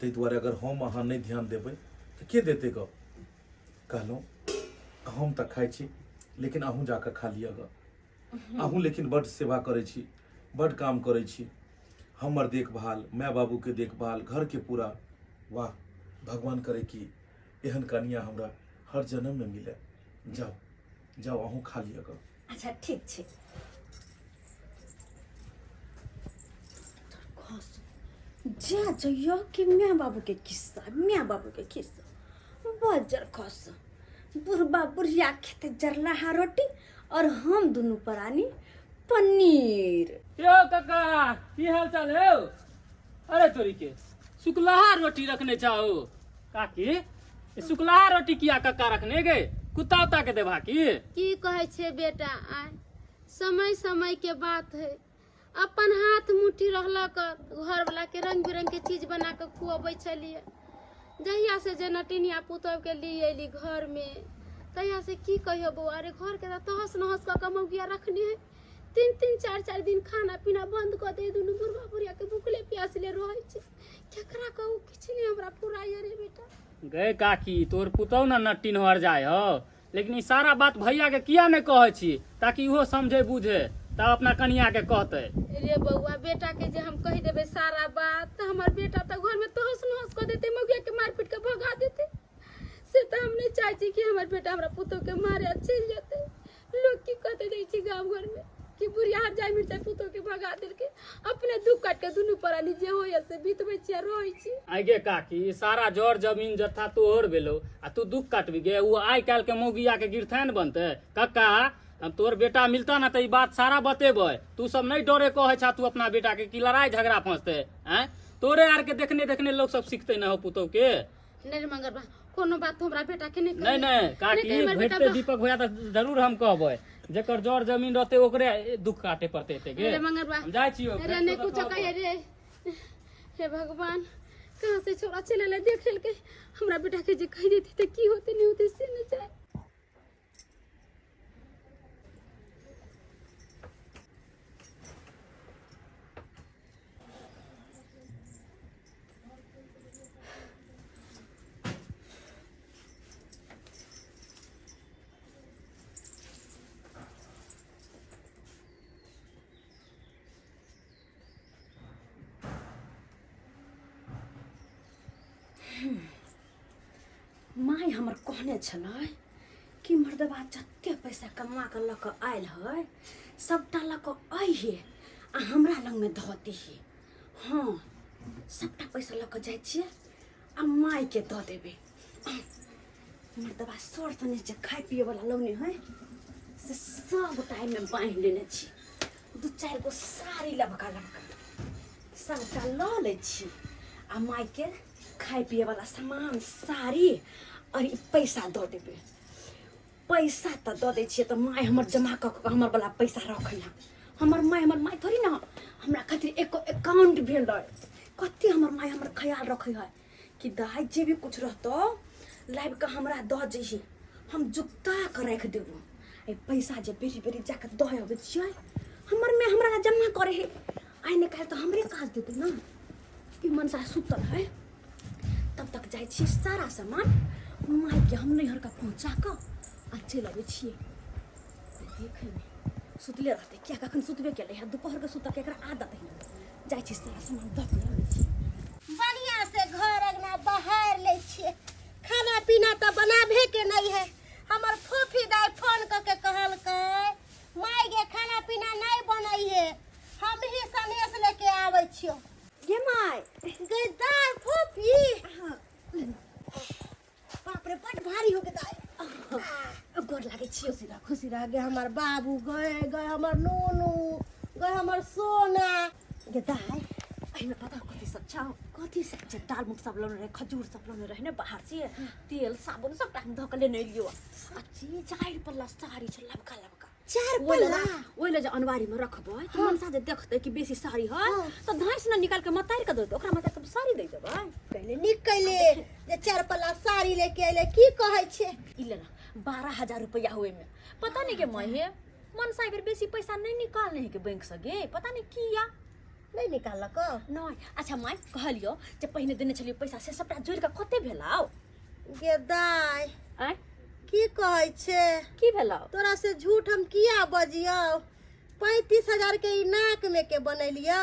ताहि दुआरे अगर हम अहाँ नहीं ध्यान देबै तो के देते ग कहलहुँ हम तो खाइ छी लेकिन अहूँ जाके खा लिअ ग अहूँ लेकिन बड़ सेवा करै छी बड़ काम करै छी हमर देखभाल माय बाबू के देखभाल घर के पूरा वाह भगवान करे कि एहन कन्या हमरा हर जन्म में मिले जाओ जाओ अहूँ खा लिअ ग अच्छा ठीक छै जा जइयो कि माय बाबू के किस्सा बजर खस बुढ़बा बुढ़िया खेते जरला रोटी और हम दोनों परानी पनीर यो काका की हाल चाल है अरे तोरी के शुक्लाहा रोटी रखने चाहो काकी ये शुक्लाहा रोटी किया काका रखने गए कुत्ता उता के देबा की कहे छे बेटा आय समय समय के बात है अपन हाथ मुट्ठी रहला घर वाला के रंग बिरंग के चीज बना के खुआबै छलिए जहिया से जनटिनिया पुतौ के लिए अली घर में तहिया से की कहियो बउआ रे घर के तहस नहस क मौगिया रखनी है 3-3 4-4 दिन खाना पीना बंद कर दे दुनु बुढ़वा बुढ़िया के भूखले प्यासले रहै छै केकरा कहू किछ नहीं हमरा पुराइए रे बेटा गए काकी तोर पुतौ ना नट्टी नहर जाय हो लेकिन ई सारा बात भैया के किया नहीं कहै छी ताकि इहो समझे बुझे तब अपना कनिया के कहते रे बउआ बेटा के जे हम कह देबे सारा बात त हमर बेटा त घर में तहस नहस कर देते मौगिया के मार पीट के भगा देते से त हम नहीं चाहै छी कि हमर बेटा हमरा पुतौ के मारे चल जेते लोग की कहते दै छी गांव घर में कि बुढ़िया हट जाय मिर्चा पुतौ के भगा देल के अपने दुख काट के दुनु परानी जे होय से बीतबै छिया रहै छी आगे काकी सारा जड़ जमीन जथा तोहर भेलो आ तू दुख काटबी गे वो आइ काल के मौगिया के गिरथैन बनते काका हम तोर बेटा मिलता ना तो ई बात सारा बतेबै तू सब नहीं डरे कहे छा तू अपना बेटा के की लड़ाई झगड़ा फंसते हैं तोरे आर के देखने देखने लोग सब सीखते ना हो पुतौ के नहीं मंगरबा कोनो बात तो हमरा बेटा के नहीं नहीं काकी भेटते दीपक भैया तो जरूर हम कहबै जेकर जड़ जमीन रहते ओकरे दुख काटे पड़ते थे गे हम जाय छियो अरे ने कुछ कहिए रे हे भगवान कहां से छोरा चले ले देख लेल के हमरा बेटा के जे कह देती त की होते नहीं होते से न जाए माय हमर कहने छलै कि मर्दबा जते पैसा कमा के लऽ कऽ आयल है सबटा लऽ कऽ अइहे आ हमरा लग में धऽ दिहे हाँ सबटा पैसा लऽ कऽ जाइ छियै आ माय के दऽ देबै मर्दबा सर सने जे खाय पिए वाला लौनी है से सब टाइम में बांध लेने छी 2-4 गो साड़ी लबका सबटा लऽ लै छी आ माय के खाए पिए वाला सामान साड़ी और पैसा दऽ देबै पैसा तऽ दऽ दै छियै तऽ माय हमर जमा कऽ कऽ हमर वाला पैसा रखै है हमर माय थोड़ी ना हमरा खातिर एको अकाउंट भेल है कते हमर माय हमर ख्याल रखै है कि दाइ जे भी कुछ रहतौ लाइव के हमरा दऽ जइही हम जुक्ता के राखि देबो ए पैसा जे बेरी बेरी जाके दहे अबै छियै हमर में हमरा जमा करे है आइ ने काल तो हमरे काज देते ना कि मनसा सुतल है तब तक जाय छी सारा सामान माय के हम नैहर का पहुंचा क आ चलि अबै छियै देखे में सुतले रहते क्या कखन सुतबे केले है दोपहर के सुत के एकरा आदत है जाय छी सारा सामान दऽ के अबै छी बढ़िया से घर अंगना बहार ले छिए खाना पीना तो बनाबे के नहीं है हमर फूफी दाई फोन करके कहलकै माय गे खाना पीना नहीं बनई है हम ही सनेस लेके आवे छियो गे माय गे दाई फूफी बाप रे बड़ भारी हो के दाई गोर लागे छियो खुशी रह गए हमार बाबू गए गए हमार नोनू गए हमार सोना गे दाई अहिमे पता कथी सब छ कथी सब छ दाल मुख सब लोन रहे खजूर सब लोन रहे ने बाहर से तेल साबुन सब टाइम धऽ के लेने लियो अच्छी चार पल्ला साड़ी छ लबका लबका चार पल्ला ओइले जे अनवारी में रखबै त मनसा जे देखतै कि बेसी साड़ी है त धाइस न निकाल के मतार के देतै ओकरा मतार के साड़ी दे देबै पहले निकले जे चार पल्ला साड़ी लेके आइले की कहै छे इले ना 12,000 रुपया होए में पता नहीं के महे मनसा बेर बेसी पैसा नहीं निकालने है के बैंक से गे पता नहीं किया नहीं निकालक नहीं अच्छा माय कहलियो जे पहिने देने छलियो पैसा से सबटा जोड़ के कते भेलाओ गे दाई आय की कहै छे की भेलाओ तोरा से झूठ हम किया बजियो 35,000 के ई नाक में के बनैलियो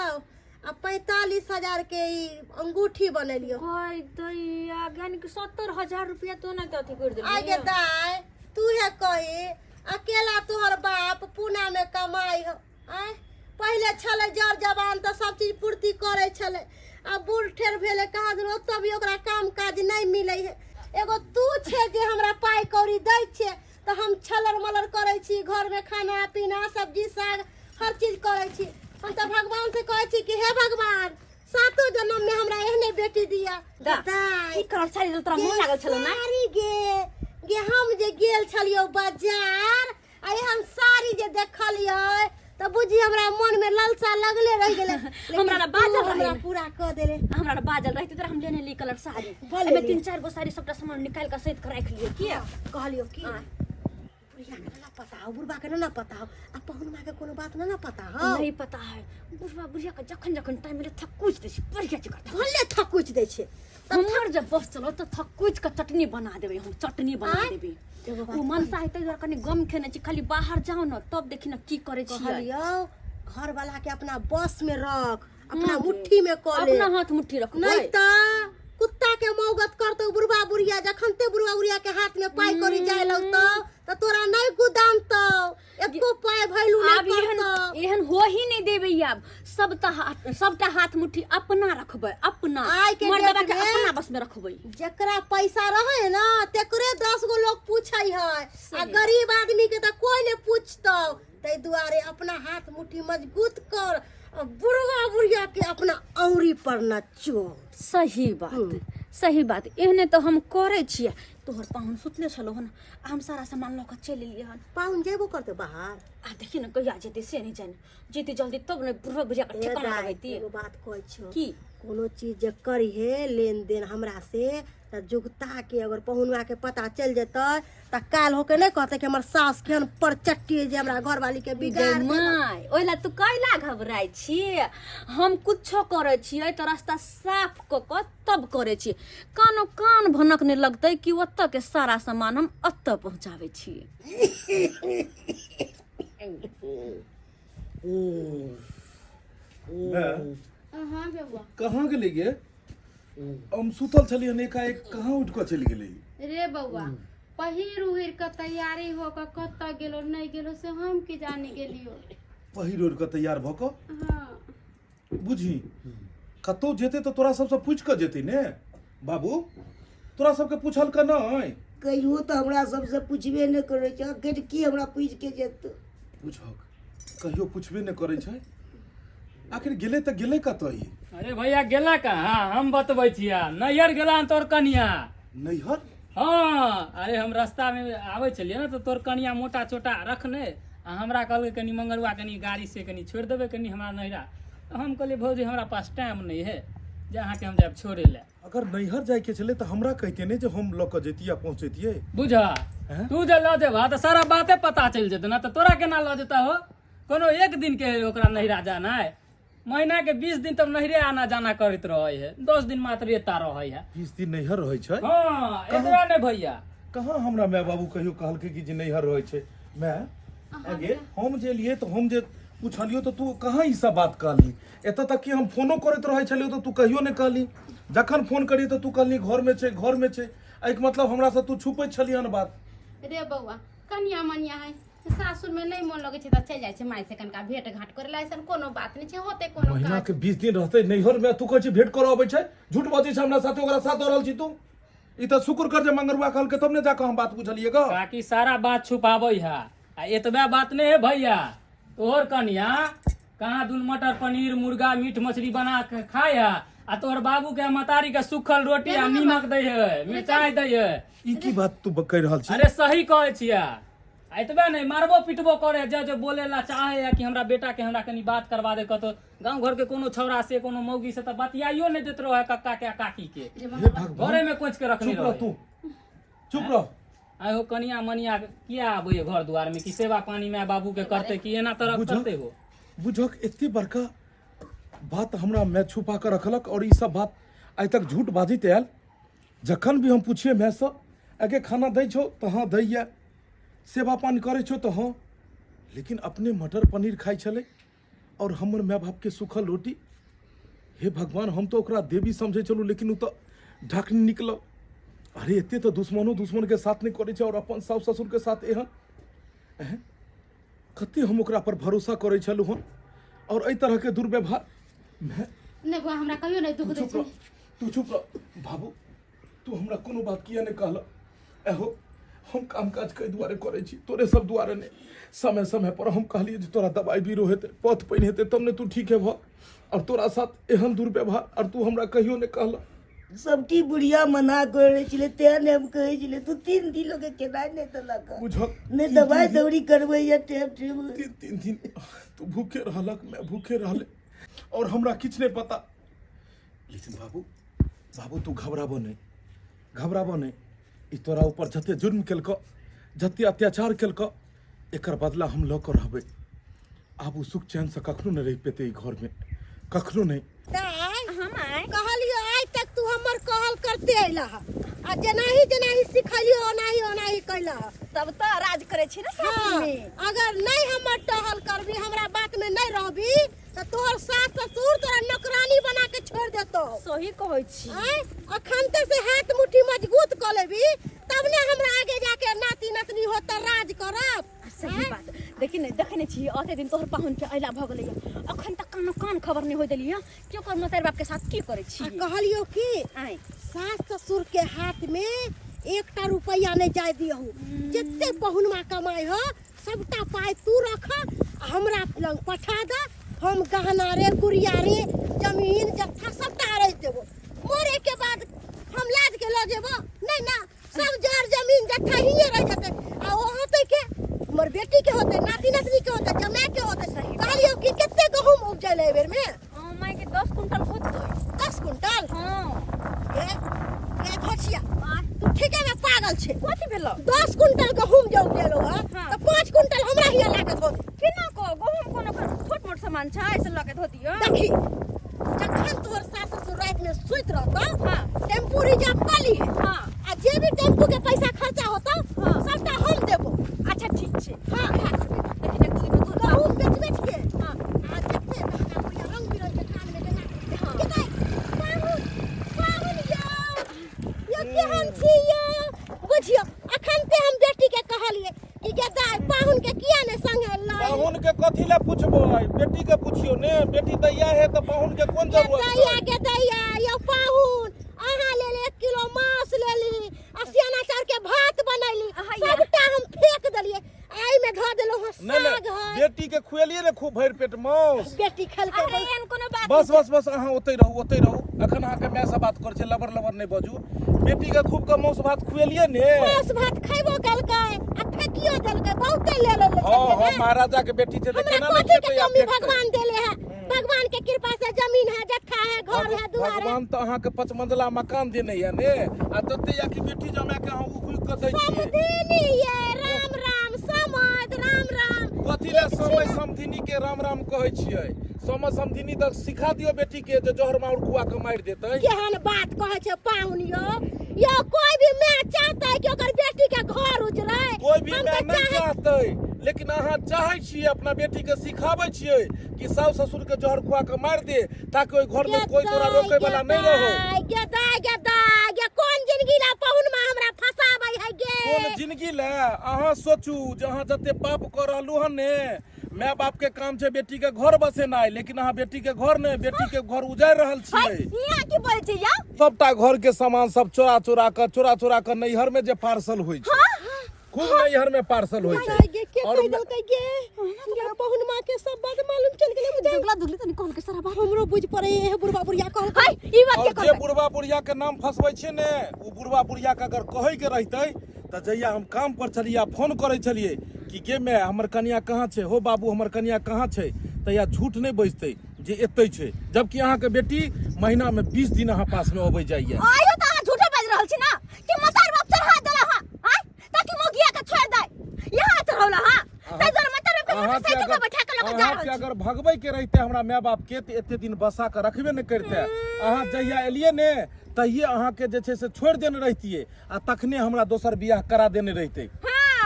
आ 45,000 के ई अंगूठी बनैलियो हाय दैया यानी कि 70,000 रुपया तो ना कथी कर देलियो आ गे दाई तू है कही अकेला तोहर बाप पुना में कमाई हो आय पहले छले जर जवान तो सब चीज पूर्ति करे छले आ बूढ़ ठेर भेले कहा दिन ओतऽ भी ओकरा काम काज नहीं मिले है एगो तू छे जे हमरा पाई कौड़ी दै छे तो हम छलर मलर करे छी घर में खाना पीना सब्जी साग हर चीज करे छी हम तो भगवान से कहे छी कि हे भगवान सातों जन्म में हमरा एहने बेटी दिया की कर सारी तोरा मन लागल छलो ना सारी गे हम जे गेल छलियो बाजार आ हम सारी जे देखलियो तो बुझी हमरा मन में लालसा लगले रह गेले हमरा बाजल हमरा रहे पूरा क देले हमरा बाजल रहते तोरा हम लेने ली कलर साड़ी भले एमे ली। 3-4 गो साड़ी सबटा सामान निकाल के सहित के रख लियो की कहलियो कि हाँ। बुढ़िया के ना पता हो बुढ़बा के ना पता हो आ पहुनमा के कोनो बात ना पता हो नहीं पता है बुढ़वा बुढ़िया के जखन जखन टाइम मिले थकुच दे छी बढ़िया जगह भले थकुच दै छे हमर जब बस चलो तो थकुच के चटनी बना देबे हम चटनी बना आँय? देबे एगो बात वो मनसा है तै कनी गम खेने छी खाली बाहर जाओ न तब देखी न की करे छी कहलियो घर वाला के अपना बस में रख अपना मुट्ठी में क ले अपना हाथ मुट्ठी रखबै नहीं तो कुत्ता के मौगत करतो बुढ़बा बुढ़िया जखन ते बुढ़बा बुढ़िया के हाथ में पाई करी जाय लगतो तो तोरा नहीं गुदाम तो एको पाई भैलू अब नहीं एहन करतो एहन हो ही नहीं देबे अब सबटा हाथ मुट्ठी अपना रखबै अपना आइ के मर्दबा डेट के में अपना बस में रखबै जकरा पैसा रहे ना तेकरे 10 गो लोग पूछै है आ गरीब आदमी के तो कोई नहीं पूछतो तै दुआरे अपना हाथ मुट्ठी मजबूत कर और बुढ़वा बुढ़िया के अपना औरी पर न चो सही बात एहने तो हम करे छियै तोहर पाहुन सुतले छलो हन हम सारा सामान ल के चलि लिए हन पाउन जेबो करते बाहर आ देखी न कहिया जेते से नहीं जाने जेते जल्दी तब न बुढ़वा बुढ़िया के ठिकाना लगैती एगो बात कहै छौ की कोनो चीज जे करी है लेन देन हमरा से त जुगता के अगर पहुनवा के पता चल जेतै त काल होके नहीं कहते कि हमर सास केहन परचट्टी जे हमरा घरवाली के बिगाड़ दे माय ओइला तू कैला घबराई छी हम कुछो करे छियै त रास्ता साफ क के तब करे छी कान भनक नहीं लगतै कि ओत्त के सारा सामान हम अत्त पहुंचावे छियै हाँ बबुआ कहाँ गेली गे हम सुतल छलियै हन एकाएक कहाँ उठ कऽ चलि गेली रे बउआ पहिर उहिर के तैयारी हो के कत्ता गेलो नहीं गेलो से हम की जाने गेलियो पहिर ओढ़ कऽ तैयार भऽ कऽ हाँ बुझी कतौ जेते तो तोरा सबसे पूछ कऽ जेती ने बाबू तोरा सबके पूछल का नहीं कहियो तो हमरा सबसे पूछबे नहीं करे छ आखिर की हमरा पूछ के जेत पूछक कहियो पूछबे नहीं करे छै आखिर गेले तऽ गेले कतई अरे भैया गेला कहाँ हम बतबै छिया नैहर गेला तोर कनिया नैहर हाँ अरे हम रास्ता में आवे छलिए ना तो तोर कनिया मोटा चोटा रखने आ हमरा कहलकै कनी मंगरुआ कनी गाड़ी से कनी छोड़ देबे कनी हमरा नैहरा तो हम कहलिए भौजी हमरा पास टाइम नहीं है जहाँ के हम जाब छोड़े ले। अगर नैहर जाए के चले तो हमरा कहते नहीं जो हम लऽ कऽ जैतियै पहुँचैतियै। बुझा हैं? तू जे लऽ जेबा तो सारा बाते पता चल जेतै ना, तो तोरा केना लऽ जेता हो? कोनो एक दिन के ओकरा नैहरा जाना है, महीना के 20 दिन तब नैहरे आना जाना करैत रहे है, 10 दिन मात्र एता रहे है। 20 दिन नैहर रहै छै? हाँ एकरा ने भैया कहाँ हमरा माय बाबू कहियो कहलकै कि जे नैहर रहै छै। मैं आगे हम जे लिए तो हम जे पूछलियो तो तू कहाँ ई सब बात कहली? एतऽ तक कि हम फोनो करैत रहै छलियो तो तू कहियो नहि कहली। जखन फोन करियै तो तू कहली घर में छै, घर में छै। एहिके मतलब हमरा से तू छुपैत छलिहन बात। रे बौआ कनिया मनिया है, सासुर में नहीं मन लगे छै त चल जाय छै माय से कनका भेंट घाट करे ला, ऐसन कोनो बात नहीं छै, होते कोनो महीना काज। के 20 दिन रहते नैहर में, तू कहै छी भेंट करऽ अबै छै? झूठ बजै छै हमरा साथे, ओकरा साथ रहल छी तू। ई तऽ शुक्र कर जे मंगरुआ कहलकै तब ने जाके हम बात बुझलियै ग। काकी सारा बात छुपाबै है, आ एतबे बात नहीं है भैया। तोहर कनिया कहाँ दून मटर पनीर मुर्गा मीट मछली बना के खाए है, आ तोहर बाबू के मतारी के सूखल रोटी आ नीमक दै है, मिरचाई दै है। ई की बात तू कहि रहल छी? अरे सही कहै छिया। एतबे नहीं मारबो पिटबो करे, जो बोले ला चाहे है कि हमरा बेटा के हमरा कनी बात करवा दे, कतो गांव घर के कोनो छौरा से कोनो मौगी से त बतियाइयो नहीं देत रहे कक्का के काकी के, हे भगवान, घरे में कोच के रखने चुप रह रहे। तू, चुप रह। आयो कनिया मनिया किया आबे घर द्वार में कि सेवा पानी में बाबू के करते कि एना तरह करते हो? बुझक एते बड़का बात हमरा मैं छुपा कर रखलक, और ई सब बात आइ तक झूठ बाजित आयल। जखन भी हम पूछिए मैं से आगे खाना दै छो तो हाँ दैया, सेवा पानी करे छो तो हाँ, लेकिन अपने मटर पनीर खाई छले और हमर माय बाप के सूखल रोटी। हे भगवान, हम तो ओकरा देवी समझे चलू, लेकिन उ तो ढाकनी निकल। अरे एते तो दुश्मन के साथ नहीं करे छे, और अपन सास ससुर के साथ एहन कते हम ओकरा पर भरोसा करे छलू हन, और एहि तरह के दुर्व्यवहार। मैं नहीं बुआ हमरा कहियो नहीं दुख तू दे चुप छै। रह, तू चुप रह। बाबू तू हमरा कोनो बात किया नहीं कहल? एहो हम काम काज कई दुआरे करे छी, तोरे सब दुआरे नहीं। समय समय पर हम कहलिए जे तोरा दवाई बीरो हेते, पथ पैन हेते, तब ने तू ठीक है भ, और तोरा साथ एहन दुर्व्यवहार, और तू हमरा कहियो नहीं कहल। सबटी बुढ़िया मना करे छले, तेने हम कहे छले तू 3 दिन लोग केना नहीं तो लगा बुझक नहीं दवाई दौरी करबै या टेप टेप। 3 दिन तू भूखे रहलक, मैं भूखे रहले, और हमरा किछ नहीं पता। लेकिन बाबू तू घबराबो नहीं। ई तोरा ऊपर जते जुर्म केलक, जते अत्याचार केलक, एकर बदला हम लऽ कऽ रहबै। आब उ सुख चैन से कखनो नहीं रहि पेते ई घर में, कखनो नहीं। कहलियो आइ तक तू हमर कहल करते अइला आ जेनाही सिखलियो ओनाही कैला। तब तो राज करे छी ना सासुर में। अगर नहीं हमर टहल करबी, हमरा बात में नहीं रहबी, तो तोहर सास ससुर तोरा नौकरानी बना के छोड़ देतो। सही कहै छी। अखनते से हाथ मुट्ठी मजबूत कर लेबी, तब ने हमरा आगे जाके नाती नतनी होता राज करब। सही बात। देखी नहीं देखने छी अते दिन तोहर पाहुन के अइला भ गेलै, अखन तक कान खबर नहीं होय देलियै कि ओकर मतार बाप के साथ की करे छी। कहलियो कि आइ सास ससुर के हाथ में 1टा रुपया नहीं जाय दियहु। जितने पहुनमा कमाई हो सबटा पाई तू रख, हमरा लंग पठा दे। हम गहना रे गुड़िया रे जमीन जत्था सबटा रे देबो। मोरे के बाद हम लाद के ल जेबो नहीं ना, सब जर जमीन जत्था ही रह जते। आ ओ होते के हमर बेटी के होते, नाती नतनी के होते, जमाई के होते। कहलियो कि केते गहूम उपजल है बेर में? माय के 10 कुंटल होतै। 10 कुंटल? हां ए घोचिया तू ठीके में पागल छे। कथि भेलो? 10 कुंटल गहूम जो उपजेलो है हाँ। तो 5 कुंटल हमरा हिया लागत हो। केना को गहूम कोनो छोट मोट सामान छै, ऐसे लगे धोती हो। देखी जखन तोहर सास ससुर रात में सुइत रहतो, हाँ। टेम्पू रिजर्व कर ली है। हां आ जे भी टेम्पू के पैसा खर्चा होता हाँ। सबटा हम देबो। अच्छा ठीक छै। हां देखी ने दूध दूध गहूम बेच के हां आ जत्ते महंगा होइया रंग बिरंग के कान में देना। हाँ। केते पाहुन यो केहन छी यो? बुझियो अखन ते हम बेटी के कहलिए कि गे दाई पाहुन के किया ने संगे लाई। पाहुन के कथी ला पूछबो? बेटी के पूछियो ने, बेटी दैया है तो पाहुन के कोन जरूरत है? गे दैया यो पाहुन अहाँ ले 1 किलो मांस ले ली, असियाना चार के भात बनैली, सबटा हम फेंक देलिए। आई में धो देलो ह नहीं साग है। बेटी के खुएलिए ने खूब भर पेट मांस। बेटी खेल के अरे एहन कोनो बात बस अहाँ ओतै रहू। अखन अहाँके माय से बात करे छै, लबर नहीं बाजू। बेटी के खूब के मांस भात खुएलिए ने। मांस भात खैबो केलकै आ फेकियो देलकै, बहुते ले ले। हां महाराजा के बेटी छै, देखे ना हमरा नहीं कथी के खेतै या कमी फेंकतै। भगवान देले है? भगवान के कृपा से जमीन है, जत्था है, घर है, दुआर है। भगवान तो अहाँ के 5 मंजिला मकान देने है ने आ दते या कि बेटी जमा के अहाँ उपयोग कर दै छियै। समधिनी ये राम राम समध राम राम। कथी ले समय समधिनी के राम राम कहै छियै? समय समधिनी तक सिखा दियो बेटी के जे जहर माउर खुआ के मार देतै। केहन बात कहै छै पाहुन यो कोई भी माय चाहता है कि ओकर बेटी के घर उजड़े। कोई भी माय नहीं चाहतै, लेकिन अहाँ चाहै छियै अपना बेटी के सिखाबै छियै कि सास ससुर के जहर खुआ के मार दे ताकि ओइ घर में कोई तोरा रोके वाला नहीं रहो। ये कौन जिंदगी ला पाहुन में हमरा फसाबै है गे? कोन जिंदगी ले अहाँ सोचू जहाँ जते पाप कर रहलू हन ने। माय बाप के काम छै बेटी के घर बसेनाइ, लेकिन अहाँ बेटी के घर ने बेटी के घर उजाड़ रहल छियै। यहाँ की बोले छी या? सबटा घर के सामान सब चोरा चोरा के नैहर में जे पार्सल होइ छै, खूब नैहर में पार्सल होइ छै। के कह देलकै गे पाहुन मां के सब बात मालूम चल गेलै मुझे। दुगला दुगली तनी कौन के सारा बात हमरो बुझ पड़े है बुढ़वा बुढ़िया कहल हाय ई बात के और जे बुढ़वा बुढ़िया के नाम फसबै छै ने, उ बुढ़वा बुढ़िया के अगर कहै के रहतै त जहिया हम काम पर चलिया फोन करै छलिए कि गे मैं हमर कन्या कहाँ छै, हो बाबू हमर कन्या कहाँ छै, तहिया झूठ नहीं बजतै जे एतै छै, जबकि अहाँ के बेटी महीना में 20 दिन अहाँ पास में अबै जाइए। आयो त अहाँ झूठे बाज रहल छी ना कि मतार बाप चढ़ा देला हां हाय ताकि मोगिया के छोड़ दे। यहाँ चढ़ौला हां तै जर मतार पे मोटरसाइकिल पे बैठा के लेके जा रहल छी। अगर भगबै के रहते हमरा माय बाप के त एते दिन बसा के रखबे नहीं करते। अहाँ जहिया एलिए ने तहिए अहाँ के जे छै से छोड़ देने रहतिए आ तखने हमरा दोसर बियाह करा देने रहते।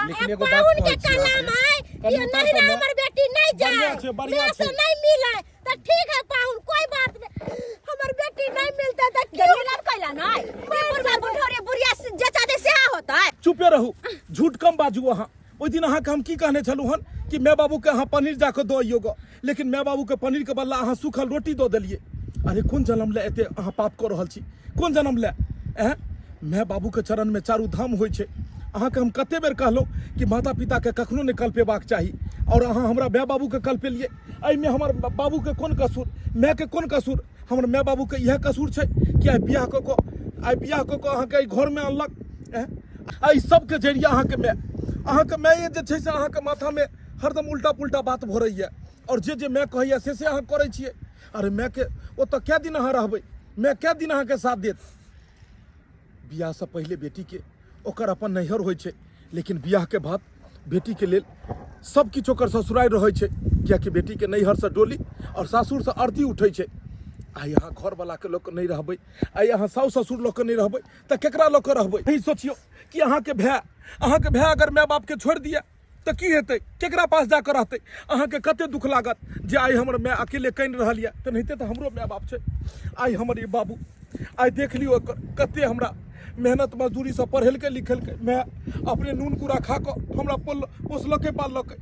लेकिन एगो बात पाहुन के कहै छी कलम है ये नहीं रे हमर बेटी नहीं जाए बढ़िया से छै। नहीं मिले तो ठीक है पाहुन कोई बात नहीं। हमर बेटी नहीं मिलता तो क्यों गरीब कैला ना ये बुढ़वा बुढ़ौरे बुढ़िया जचा दे से होता है। चुपे रहू, झूठ कम बाजू। अहाँ ओइ दिन अहाँ के हम की कहने छलू हन कि माय बाबू के अहाँ पनीर जाके दो अइयो, लेकिन माय बाबू के पनीर के बदला अहाँ सूखल रोटी दो देलिए। अरे कोन जन्म ले एते अहाँ पाप कर रहल छी? कोन जन्म ले? माय बाबू के चरण में चारू धाम होइ छै। अहाँ के हम कते बेर कहलहुँ कि माता पिता के कखनो नहीं कल्पेबाक चाही, और अहाँ हमरा माय बाबू के कल्पेलिए। एहिमे हमर बाबू के कोन कसूर, माय के कोन कसूर? हमर माय बाबू के इएह कसूर छै कि आइ बियाह कऽ कऽ अहाँ के घर में अनलक। एहि सब के जरिया अहाँ के माय जे छै से अहाँ के माथा में हरदम उल्टा पुल्टा बात भरैया, और जे माय कहैया से अहाँ करै छियै। अरे माय के ओतऽ कै दिन अहाँ रहबै? माय कै दिन अहाँ के साथ देत? बियाह से पहले बेटी के ओकर अपन नैहर होइ छै, लेकिन बियाह के बाद बेटी के लेल सब किछ ओकर ससुराल रहै छै, कियाकि बेटी के नैहर से डोली और सासुर से अर्थी उठै छै। आइ अहाँ घर वाला के लोक नहीं रहबै, आइ अहाँ साउस ससुर लोक के नहीं रहबै त केकरा लोक के रहबै? यही सोचियो कि अहाँ के भाई अगर माय बाप के छोड़ दिया तो की हेतै? केकरा पास जाकर रहतै? अहाँ के कते दुख लागत जे आइ हमर माय अकेले कइन रहल या, त नहिते त हमरो माय बाप छै। आइ हमर ई बाबू आइ देख लियो कते हमरा मेहनत मजदूरी से पढ़ेलकै लिखेलकै, मैं अपने नून कूड़ा खा कऽ हमरा पोसलकै पाललकै,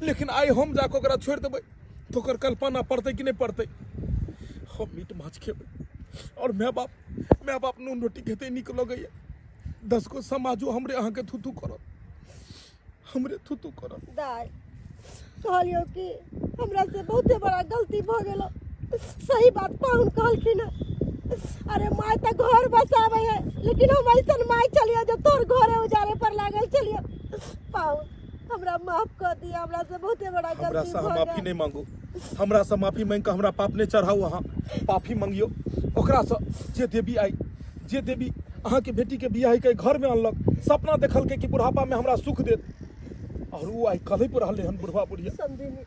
लेकिन आइ हम जाकऽ ओकरा छोड़ि देबै तो ओकर कल्पना पड़तै कि नहीं पड़तै? हम मीट माछ खेबै और माय बाप नून रोटी खेतै नीक लगैया। 10 गो समाजो हमरे अहाँ के थुथू करत, हमरे थुथू करत। दाई कहलियो कि हमरा से बहुते बड़ा गलती भ गेलो। सही बात पाहुन कहलखिन। अरे माय त घर बसावे है, लेकिन हम ऐसन माय चलियो जो तोर घरे उजारे पर लागल चलियो। पाहुन हमरा माफ कर दिया, हमरा से बहुते बड़ा गलती हमरा से भ माफी गेल। नहीं मांगू, हमरा से माफी मांग के हमरा पाप नहीं चढ़ाऊ। अहाँ पापी मांगियो ओकरा से जे देवी अहाँ के बेटी के बियाह के घर में अनलक, सपना देखल के कि बुढ़ापा में हमरा सुख देत, और वो आई कलही पर रहले हन बुढ़वा बुढ़िया। समझिनी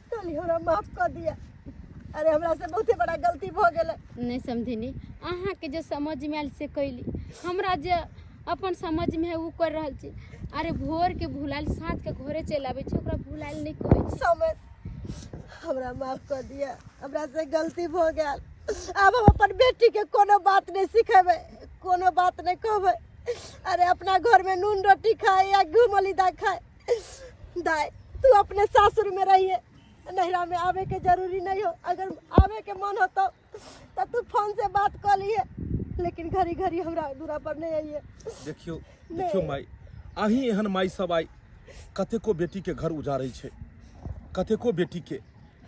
कहली हमरा माफ कर दिया। अरे हमरा से बहुते बड़ा गलती भ गेलै। नहीं समझिनी, अहाँ के जो समझ में आयल से कैली, हमरा जे अपन समझ में है वो कर रहल छी। अरे भोर के भुलाइल साँझ के घरे चलि आबै छै, ओकरा भुलाइल नहीं कहै छै। समझ हमरा माफ कर दिया, हमरा से गलती भ गेल। अब हम अपन बेटी के कोनो बात नहीं सिखेबै, कोनो बात नहीं कहबै। अरे अपना घर में नून रोटी खाए या घूमलीदा खाए। दाई तू अपने सासुर में रहिए, नैहरा में आवे के जरूरी नहीं हो। अगर आवे के मन हो तो तू फोन से बात कर लिए, लेकिन घड़ी घड़ी हमरा दूरा पर नहीं आइए। देखियो माई, अही एहन माई सब आई कतेको बेटी के घर उजारै छै, कतेको बेटी के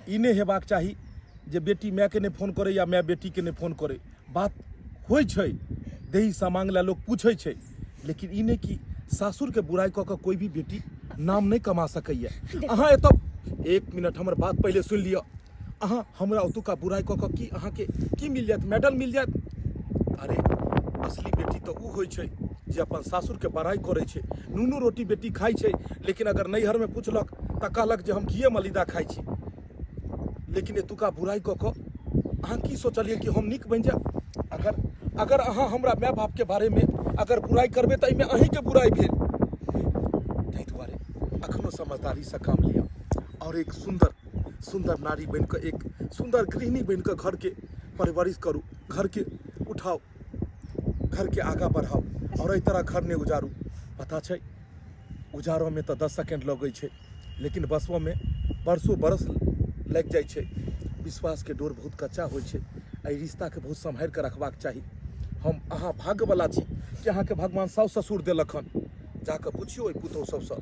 ई नहीं हेबाक चाही जे बेटी माय के नहीं फोन करे या माय बेटी के नहीं फोन करे। बात होइ छै, देही सामांग ला लोग पूछै छै, लेकिन ई नहीं कि सासुर के बुराई कऽ के कोई भी बेटी नाम नहीं कमा सकैया। अहाँ एतऽ 1 मिनट हमर बात पहले सुन लियो। अहाँ हमरा ओतुका बुराई कऽ कऽ की अहाँके की मिल जायत, मेडल मिल जायत? अरे असली बेटी तऽ उ होइ छै जे अपन सासुरके बड़ाई करै छै, नूनू रोटी बेटी खाइ छै, लेकिन अगर नैहरमे पुछलक तऽ कहलक जे हम घीए मलिदा खाइ छी। लेकिन एतुका बुराई कऽ कऽ अहाँ की सोचलियै कि हम नीक बनि जायब? अगर अहाँ हमरा माय बापके बारेमे अगर बुराई करबै तऽ एहिमे अहीँके बुराई भेल। ताहि दुआरे अखनो समझदारीसँ काम लिअ और एक सुंदर नारी बनिकऽ, एक सुंदर गृहिणी बनिकऽ घरके परवरिश करू, घरके उठाओ, घरके आगाँ बढ़ाओ और एहि तरह घर नहि उजारू। पता छै उजारऽमे तऽ 10 सेकेंड लगै छै, लेकिन बसबऽमे बरसों बरस लागि जाइ छै। विश्वासके डोर बहुत कच्चा होइ छै, एहि रिश्ताके बहुत सम्हारि कऽ रखबाक चाही। हम अहाँ भाग्यवला छी कि अहाँके भगवान साउस ससुर देलक हन। जाकऽ पुछियौ ओहि पुतहु सबसँ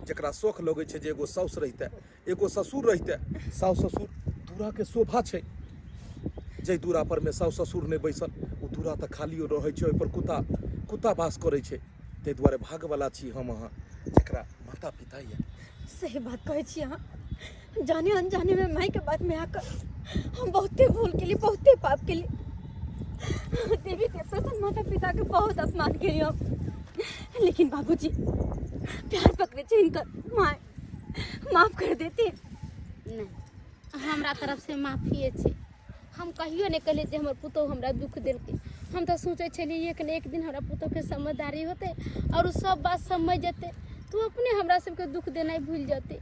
जकरा शौख लगै छै जे एगो साउस रहितै, एगो ससुर रहितै। साउस ससुर दूराके शोभा छै। जाहि दूरा पर में साउस ससुर नहीं बैसल ओ दूरा तऽ खालियो रहै छै, ओहिपर कुत्ता वास करै छै। ताहि दुआरे भागवला छी हम अहाँ जकरा माता पिता ये। सही बात कहै छी अहाँ। जाने अनजाने में माई के बात में आकर हम बहुते भूल केली, बहुते पाप केली। देवी देवता सन माता पिता के बहुत अपमान केली हम। लेकिन बाबूजी प्यार पकड़े छै इनकर, माय माफ कर देती। नहीं, हमरा तरफ से माफिए छै। हम कहियो नहीं कहले जे हमर पुतहु हमरा दुख देलकै। हम तो सोचे छलिए एक न एक दिन हमरा पुतहु के समझदारी होते और उ सब बात समझ जेते, तू अपने हमरा सबके दुख देना भूल जाते।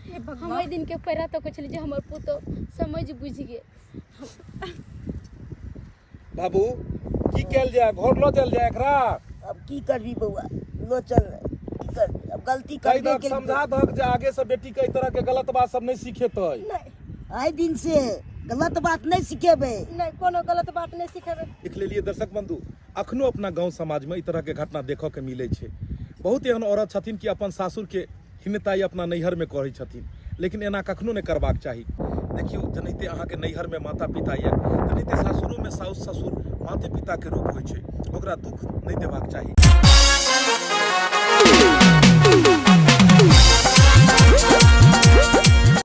हम ओहि दिन के पैरा तक छलिए जे हमर पुतहु समझ बुझ गे। बाबू की कैल जाय, घर लो चल जाय एकरा। अब की करबी बउआ, लो चल की कर, अब गलती कर दे के समझा दहक जे आगे से बेटी के इस तरह के गलत बात सब नहीं सीखेतै। आइ दिन से गलत बात नहीं सिखेबे। नहीं, कोनो गलत बात नहीं सिखेबे। देख लेलिए दर्शक बंधु, अखनो अपना गांव समाज में इस तरह के घटना देखऽ के मिले छै। बहुत एहन औरत छथिन कि अपन सासुर के हिनताई अपना नैहर में करै छथिन, लेकिन एना कखनो नहीं करबाक चाही। देखियो जनाहिते अहाँ के नैहर में माता पिता ये, तनाहिते सासुरो में साउस ससुर माते पिता के रूप होइ छै, ओकरा दुख नहीं देबाक चाही।